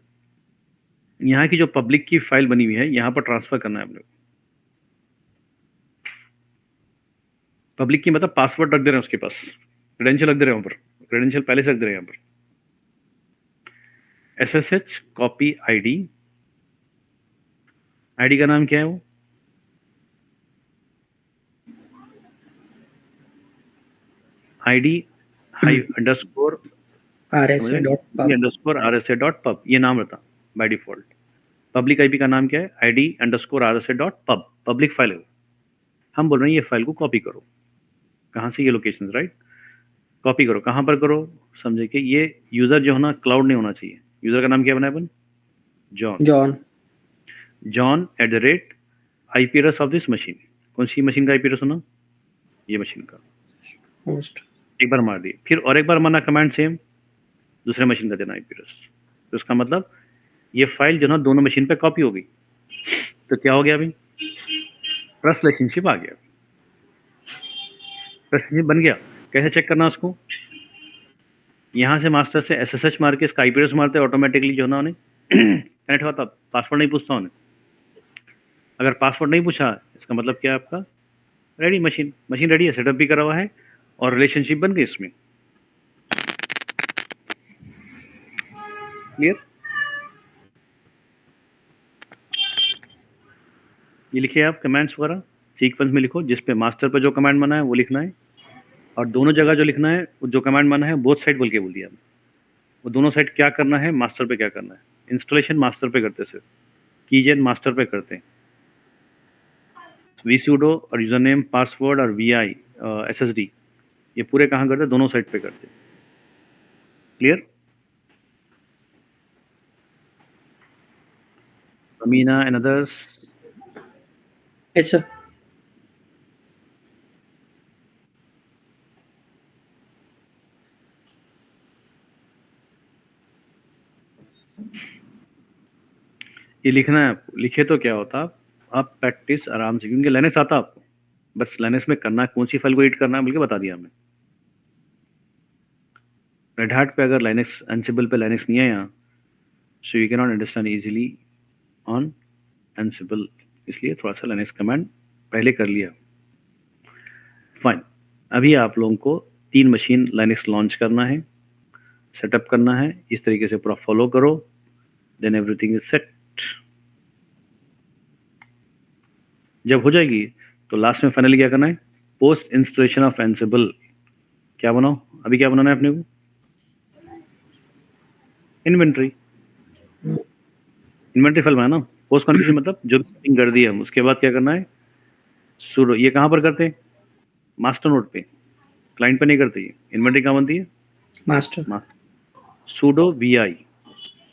यहाँ की जो पब्लिक की फाइल बनी हुई है यहाँ पर ट्रांसफर करना है अपने को। पब्लिक की मतलब पासवर्ड रख दे रहे हैं उसके पास, क्रेडेंशियल रख दे रहे हैं वहाँ पर, क्रेडेंशियल पहले से रख दे रहे हैं यहाँ पर। SSH कॉपी आईडी, आईडी का नाम क्या है वो, आईडी अंडरस्कोर RSA.pub, ये नाम रहता बाय डिफॉल्ट। पब्लिक आईपी का नाम क्या है, ID_RSA.pub, पब्लिक फाइल है वो। हम बोल रहे हैं ये फाइल को कॉपी करो, कहाँ से, ये लोकेशन, राइट? कॉपी करो, कहाँ पर करो, समझे कि ये यूजर जो है ना क्लाउड नहीं होना चाहिए। यूजर का नाम क्या बनाया अपन, John @IP address of this machine. कौन सी मशीन का IP एड्रेस होना, ये मशीन का। होस्ट एक बार मार दिए, फिर और एक बार मारना कमांड सेम, दूसरे मशीन का देना IP एड्रेस। तो इसका मतलब ये फाइल जो ना दोनों मशीन पे कॉपी हो गई। तो क्या हो गया अभी, ट्रस्ट रिलेशनशिप आ गया, ट्रस्ट रिलेशनशिप बन गया। कैसे चेक करना उसको, यहाँ से मास्टर से SSH मार के इसका IP एड्रेस मारते, ऑटोमेटिकली जो ना उन्हें कनेक्ट होता, पासवर्ड नहीं पूछता उन्हें। अगर पासवर्ड नहीं पूछा, इसका मतलब क्या है आपका, रेडी मशीन रेडी है, सेटअप भी करा हुआ है और रिलेशनशिप बन गई इसमें। क्लियर? ये लिखिए आप कमांड्स वगैरह सीक्वेंस में लिखो, जिस पे मास्टर पे जो कमांड बना है वो लिखना है, और दोनों जगह जो लिखना है, जो कमांड बना है बोथ साइड बोल के बोल दिया, वो दोनों साइड क्या करना है, मास्टर पे क्या करना है। इंस्टॉलेशन मास्टर पे करते सिर्फ, कीजेन मास्टर पे करते हैं, vsudo और यूजर नेम, पासवर्ड और vi SSD ये पूरे कहाँ करते, दोनों साइड पे करते। Clear? Amina and others? Yes sir. ये लिखना है आपको, लिखे तो क्या होता, आप प्रैक्टिस आराम से, क्योंकि लाइनक्स आता आपको, बस लाइनक्स में करना है, कौन सी फाइल को एडिट करना है बोल के बता दिया हमने। रेड हैट पे अगर लाइनक्स, एंसिबल पे लाइनक्स नहीं है यहाँ, so you can not understand easily on Ansible, इसलिए थोड़ा सा लाइनक्स कमांड पहले कर लिया। फाइन, अभी आप लोगों को 3 मशीन लाइनक्स लॉन्च करना है, सेटअप करना है, इस तरीके से पूरा फॉलो करो, देन एवरीथिंग इज सेट। जब हो जाएगी तो लास्ट में फाइनली क्या करना है, पोस्ट इंस्टॉलेशन ऑफ एंसिबल क्या बनाओ अभी, क्या बनाना है अपने को? इन्वेंट्री। इन्वेंट्री फाइल बनाना। पोस्ट कॉन्फ़िगरेशन मतलब जो सेटिंग कर दी है हम, उसके बाद क्या करना है? सुडो, ये कहाँ पर करते हैं? मास्टर नोड पे, क्लाइंट पे नहीं करते। ये इन्वेंट्री कहाँ बनती है? मास्टर। सुडो वी आई,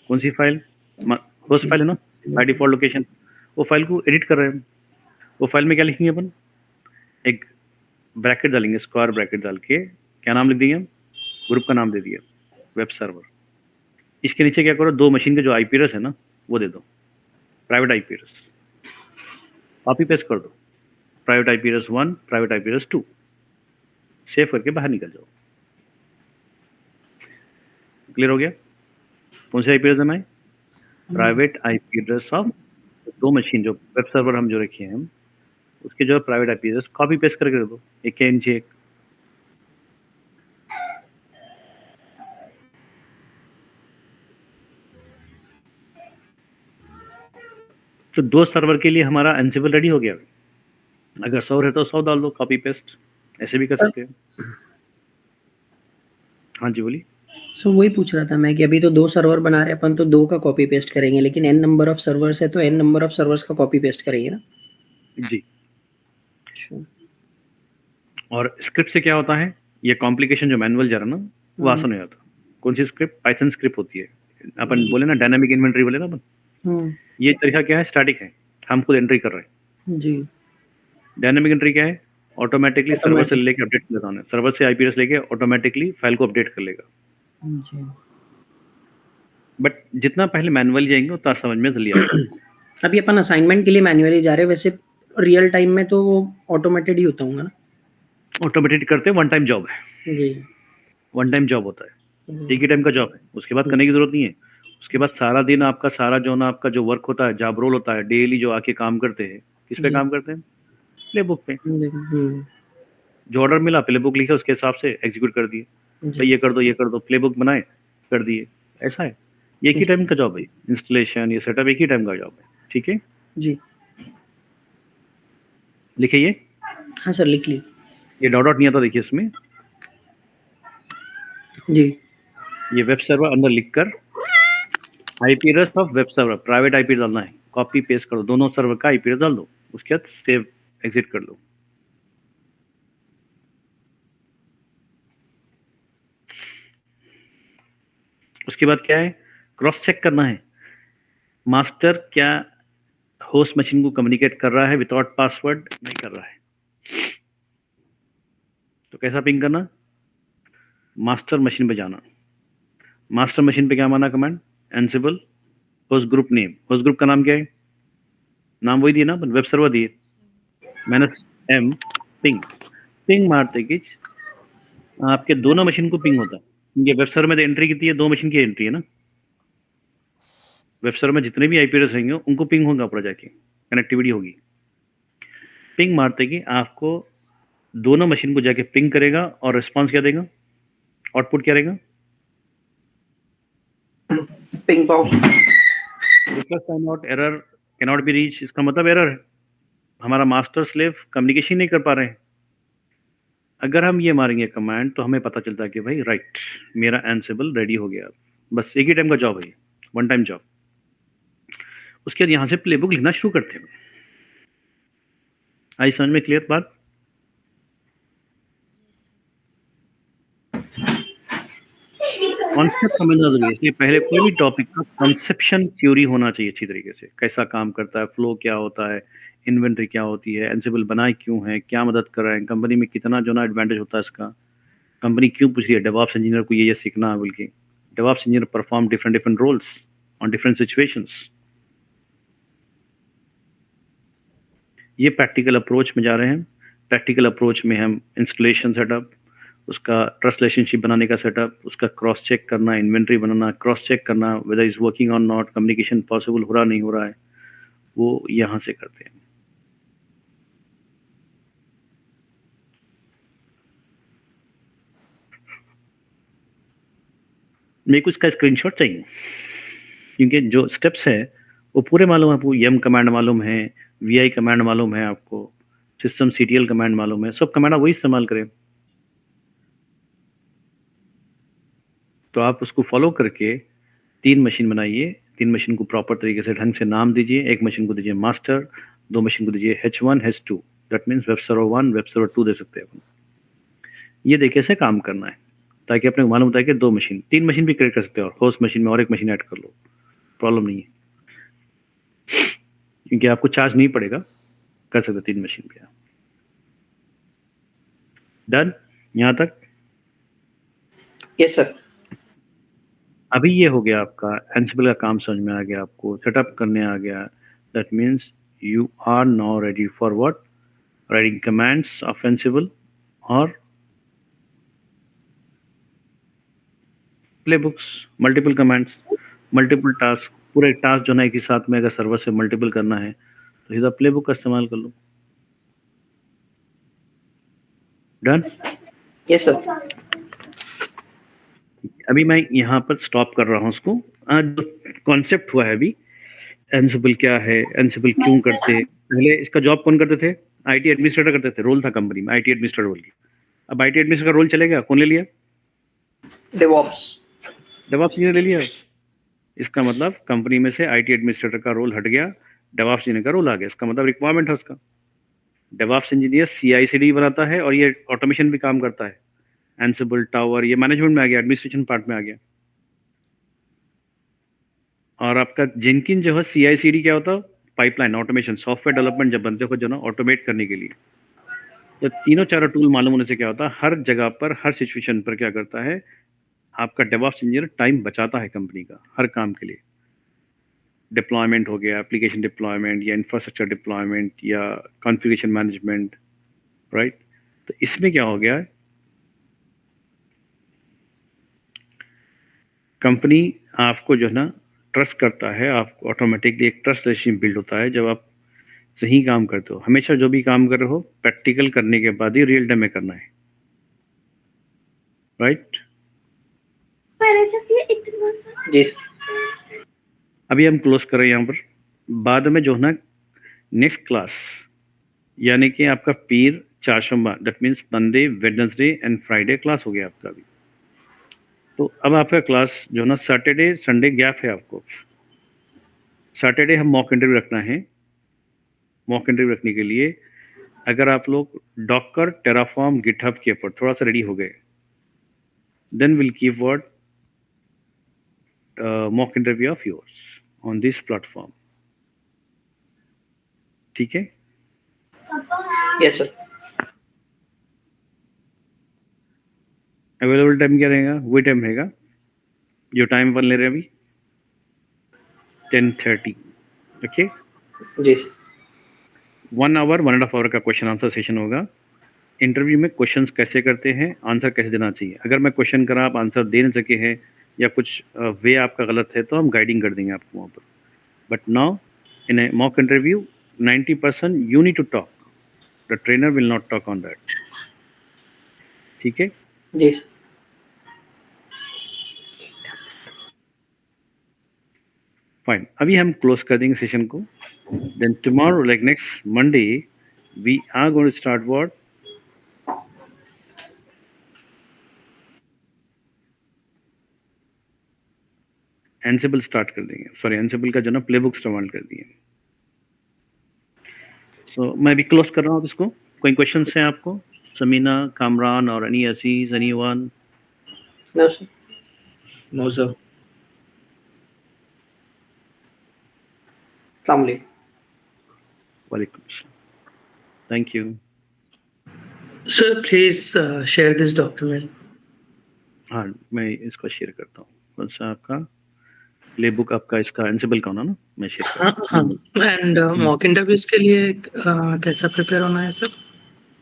कौन सी फाइल? होस्ट फाइल है ना, बाय डिफॉल्ट लोकेशन। वो फाइल को एडिट कर रहे हैं हम। वो फाइल में क्या लिखेंगे अपन? एक ब्रैकेट डालेंगे, स्क्वायर ब्रैकेट डाल के क्या नाम लिख देंगे हम? ग्रुप का नाम दे दिया, वेब सर्वर। इसके नीचे क्या करो, 2 मशीन के जो आईपी एड्रेस है ना, वो दे दो, private IP address. Copy paste कर दो, private IP address 1, private IP address 2, save करके बाहर निकल जाओ। क्लियर हो गया? कौन से आईपी एड्रेस देना है? Private IP address of 2 machine जो वेब सर्वर हम जो रखे हैं हम, उसके जो private IP address copy paste करके दे दो, एक के नीचे एक। तो 2 सर्वर के लिए हमारा एंसिबल रेडी हो गया। अगर 100 है तो 100 डाल दो, कॉपी पेस्ट, ऐसे भी कर सकते हैं। हाँ जी, बोलिए। सो वही पूछ रहा था मैं कि अभी तो 2 सर्वर बना रहे हैं अपन, तो 2 का कॉपी पेस्ट करेंगे, लेकिन n नंबर ऑफ सर्वर्स है तो n नंबर ऑफ सर्वर्स का कॉपी पेस्ट करेंगे ना? जी। और स्क्रिप्ट से क्या होता है, ये कॉम्प्लिकेशन जो मैनुअल जा रहा ना, वो आसान हो जाता। कौन सी स्क्रिप्ट? पाइथन स्क्रिप्ट होती है। अपन बोले ना डायनामिक इन्वेंटरी बोले ना अपन, ये तरीका क्या है? स्टैटिक है, हम खुद एंट्री कर रहे हैं जी। डायनामिक एंट्री क्या है? ऑटोमेटिकली सर्वर से लेके अपडेट कर देता हूँ, सर्वर से आईपी एड्रेस लेके ऑटोमेटिकली फाइल को अपडेट कर लेगा। जी। बट जितना पहले मैनुअली जाएंगे उतना समझ में जल्दी आएगा। अभी अपन असाइनमेंट के लिए मैन्युअली जा रहे हैं, वैसे रियल टाइम में तो वो ऑटोमेटेड ही होता होगा ना? ऑटोमेटेड करते हैं, वन टाइम जॉब है। जी। वन टाइम जॉब होता है, एक ही टाइम का जॉब है, उसके बाद करने की जरूरत नहीं है। उसके बाद सारा दिन आपका सारा जो ना आपका जो वर्क होता है, जॉब रोल होता है, डेली जो आके काम करते हैं, किस पे काम करते हैं? प्ले बुक पे। जो ऑर्डर मिला, प्ले बुक लिखा, उसके हिसाब से एग्जीक्यूट कर दिए। भाई ये कर दो, ये कर दो, प्ले बुक बनाए, कर दिए। ऐसा है, ये एक ही टाइम का जॉब है। इंस्टॉलेशन, ये सेटअप एक ही टाइम का जॉब है। ठीक है जी। लिखे ये। हाँ सर, लिख ली। ये डॉट डॉट नहीं आता, देखिए इसमें। जी। ये वेब सर्वर अंदर लिखकर IP address of web server, private IP डालना है, कॉपी पेस्ट करो, दोनों सर्वर का आईपी एड्रेस डाल दो, उसके बाद सेव एग्जिट कर लो। उसके बाद क्या है? क्रॉस चेक करना है, मास्टर क्या होस्ट मशीन को कम्युनिकेट कर रहा है विदाउट पासवर्ड? नहीं कर रहा है। तो कैसा पिंग करना? मास्टर मशीन पे जाना। मास्टर मशीन पे क्या माना command? Ansible host group name. Host group का नाम क्या है? नाम वही दिए ना, वेब सर्वर दिए, -m पिंग। पिंग मारते कि आपके दोनों मशीन को पिंग होता है। ये वेब सर्वर में तो एंट्री कितनी है? 2 मशीन की एंट्री है ना। वेब सर्वर में जितने भी आईपी एड्रेस रहेंगे उनको पिंग होगा, ऊपर जाके कनेक्टिविटी होगी। पिंग मारते कि आपको दोनों मशीन को जाके पिंग करेगा, और रिस्पांस क्या देगा? आउटपुट क्या रहेगा? Ping pop. Request time out error can not be reach, इसका मतलब एरर है, हमारा मास्टर स्लेव कम्युनिकेशन नहीं कर पा रहे हैं। अगर हम ये मारेंगे कमांड तो हमें पता चलता है कि भाई राइट, मेरा एंसिबल रेडी हो गया। बस एक ही टाइम का जॉब है, वन टाइम जॉब। उसके बाद यहाँ से प्लेबुक लिखना शुरू करते हैं। आई समझ में क्लियर बात? कॉन्सेप्ट समझना जरूरी है, इसलिए पहले कोई भी टॉपिक का कंसेप्शन थ्योरी होना चाहिए अच्छी तरीके से। कैसा काम करता है, फ्लो क्या होता है, इन्वेंट्री क्या होती है, एंसिबल बनाए क्यों है, क्या मदद कर रहा है, कंपनी में कितना जो ना एडवांटेज होता है इसका, कंपनी क्यों पूछ रही है डेवऑप्स इंजीनियर को ये सीखना है बोल के। DevOps engineer perform different different roles on different situations. ये प्रैक्टिकल अप्रोच में जा रहे हैं। प्रैक्टिकल अप्रोच में हम इंस्टॉलेशन सेटअप, उसका ट्रस्ट रिलेशनशिप बनाने का सेटअप, उसका क्रॉस चेक करना, इन्वेंट्री बनाना, क्रॉस चेक करना वेदर इज वर्किंग और नॉट, कम्युनिकेशन पॉसिबल हो रहा नहीं हो रहा है, वो यहाँ से करते हैं। मेरे को इसका स्क्रीनशॉट चाहिए, क्योंकि जो स्टेप्स है वो पूरे मालूम है आपको। यम कमांड मालूम है, वी कमांड मालूम है आपको, सिस्टम CTL कमांड मालूम है, सब कमांड आप वही इस्तेमाल करें। तो आप उसको फॉलो करके 3 मशीन बनाइए, 3 मशीन को प्रॉपर तरीके से ढंग से नाम दीजिए। एक मशीन को दीजिए मास्टर, 2 मशीन को दीजिए H1 H2, that means web server 1 web server 2 दे सकते हैं अपन। ये देखिए से काम करना है, ताकि अपने को मालूम होता है कि 2 मशीन 3 मशीन भी क्रिएट कर सकते हो, और होस्ट मशीन में और एक मशीन ऐड कर लो, प्रॉब्लम नहीं है, क्योंकि आपको चार्ज नहीं पड़ेगा, कर सकते 3 मशीन पे। डन यहाँ तक? Yes sir. अभी ये हो गया आपका एंसिबल का काम समझ में आ गया, आपको सेटअप करने आ गया। That means you are now ready for what? Writing commands of Ansible और playbooks, multiple commands, multiple task. पूरे टास्क जो है एक ही साथ में अगर सर्वर से मल्टीपल करना है तो सीधा प्ले बुक का इस्तेमाल कर लो। डन? Yes sir. अभी मैं यहाँ पर स्टॉप कर रहा हूँ उसको। जो कॉन्सेप्ट हुआ है अभी, एंसिबल क्या है, एंसिबल क्यों करते हैं, पहले इसका जॉब कौन करते थे? आईटी एडमिनिस्ट्रेटर करते थे, रोल था कंपनी में आईटी एडमिनिस्ट्रेटर रोल की। अब आईटी एडमिनिस्ट्रेटर का रोल चले गया, कौन ले लिया? डेवऑप्स। डेवऑप्स इंजीनियर ले लिया। इसका मतलब कंपनी में से आईटी एडमिनिस्ट्रेटर का रोल हट गया, डेवऑप्स इंजीनियर का रोल आ गया। इसका मतलब रिक्वायरमेंट है उसका। डेवऑप्स इंजीनियर CI/CD बनाता है और ये ऑटोमेशन भी काम करता है। एंसिबल, टावर, ये मैनेजमेंट में आ गया, एडमिनिस्ट्रेशन पार्ट में आ गया। और आपका जेनकिन जो है CI/CD क्या होता है? पाइपलाइन ऑटोमेशन, सॉफ्टवेयर डेवलपमेंट जब बनते हो जो ना ऑटोमेट करने के लिए। तो तीनों चारों टूल मालूम होने से क्या होता है, हर जगह पर हर सिचुएशन पर क्या करता है आपका डेवऑप्स इंजीनियर, टाइम बचाता है कंपनी का हर काम के लिए। डिप्लॉयमेंट हो गया, एप्लीकेशन डिप्लॉयमेंट या इंफ्रास्ट्रक्चर डिप्लॉयमेंट या कॉन्फ़िगरेशन मैनेजमेंट, राइट? तो इसमें क्या हो गया है, कंपनी आपको जो है ना ट्रस्ट करता है, आपको ऑटोमेटिकली एक ट्रस्ट रिलेशन बिल्ड होता है जब आप सही काम करते हो। हमेशा जो भी काम कर रहे हो प्रैक्टिकल करने के बाद ही रियल टाइम में करना है, राइट? जी। अभी हम क्लोज कर रहे हैं यहाँ पर। बाद में जो है ना नेक्स्ट क्लास, यानी कि आपका पीर चारशंबा, that means Monday, Wednesday and Friday class हो गया आपका अभी। तो अब आपका क्लास जो है ना सैटरडे संडे गैप है आपको। सैटरडे हम मॉक इंटरव्यू रखना है। मॉक इंटरव्यू रखने के लिए अगर आप लोग डॉकर, टेराफॉर्म, गिटहब के ऊपर थोड़ा सा रेडी हो गए, then will keep what mock interview of yours on this platform. ठीक है? Yes sir. अवेलेबल टाइम क्या रहेगा? वही टाइम रहेगा जो टाइम अपन ले रहे हैं अभी, 10:30। ओके, जी सर। 1 आवर 1.5 आवर का क्वेश्चन आंसर सेशन होगा। इंटरव्यू में क्वेश्चंस कैसे करते हैं, आंसर कैसे देना चाहिए। अगर मैं क्वेश्चन करा आप आंसर दे नहीं सके हैं या कुछ वे आपका गलत है तो हम गाइडिंग कर देंगे आपको वहाँ पर। But now in a mock interview 90% you need to talk, the trainer will not talk on that. ठीक है? जी सर। फाइन, अभी हम क्लोज कर देंगे सेशन को। Then tomorrow like next Monday we are going to start what? Ansible start कर देंगे, sorry Ansible का जो ना प्ले बुक इस्तेमाल कर दिए। सो मैं भी क्लोज कर रहा हूँ इसको। कोई क्वेश्चंस हैं आपको? समीना, कामरान और Annie Aziz, anyone? No sir. No sir. अस्सलाम वालेकुम। वालेकुम अस्सलाम, thank you. Sir, please share this document. हाँ, मैं इसको शेयर करता हूँ। कौन सा आपका प्ले बुक? आपका इसका एंसिबल का होना ना, मैं शेयर करता हूँ। हाँ, एंड मॉक इंटरव्यूज के लिए कैसा प्रिपेयर होना है सर?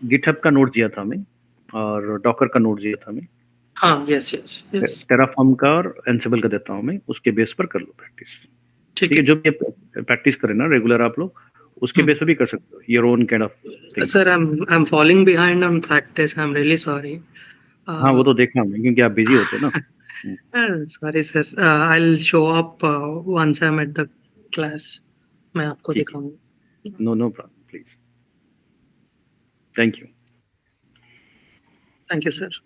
गिटहब का नोट दिया था हमें और डॉकर का नोट दिया था हमें। हाँ, यस यस यस। टेराफॉर्म का और एंसिबल का देता हूँ मैं, उसके बेस पर कर लो प्रैक्टिस। ठीक ठीक है, है जो भी प्रैक्टिस करें ना रेगुलर आप लोग, उसके बेस पर भी कर सकते हो, your own kind of thing. Sir, I am following behind on practice, I am really sorry. हाँ, वो तो देखा हमने क्योंकि आप बिजी होते ना। Sorry sir, I will show up once I am at the class. मैं आपको ठीक है, दिखाऊंगा। No problem, please. Thank you. Thank you sir.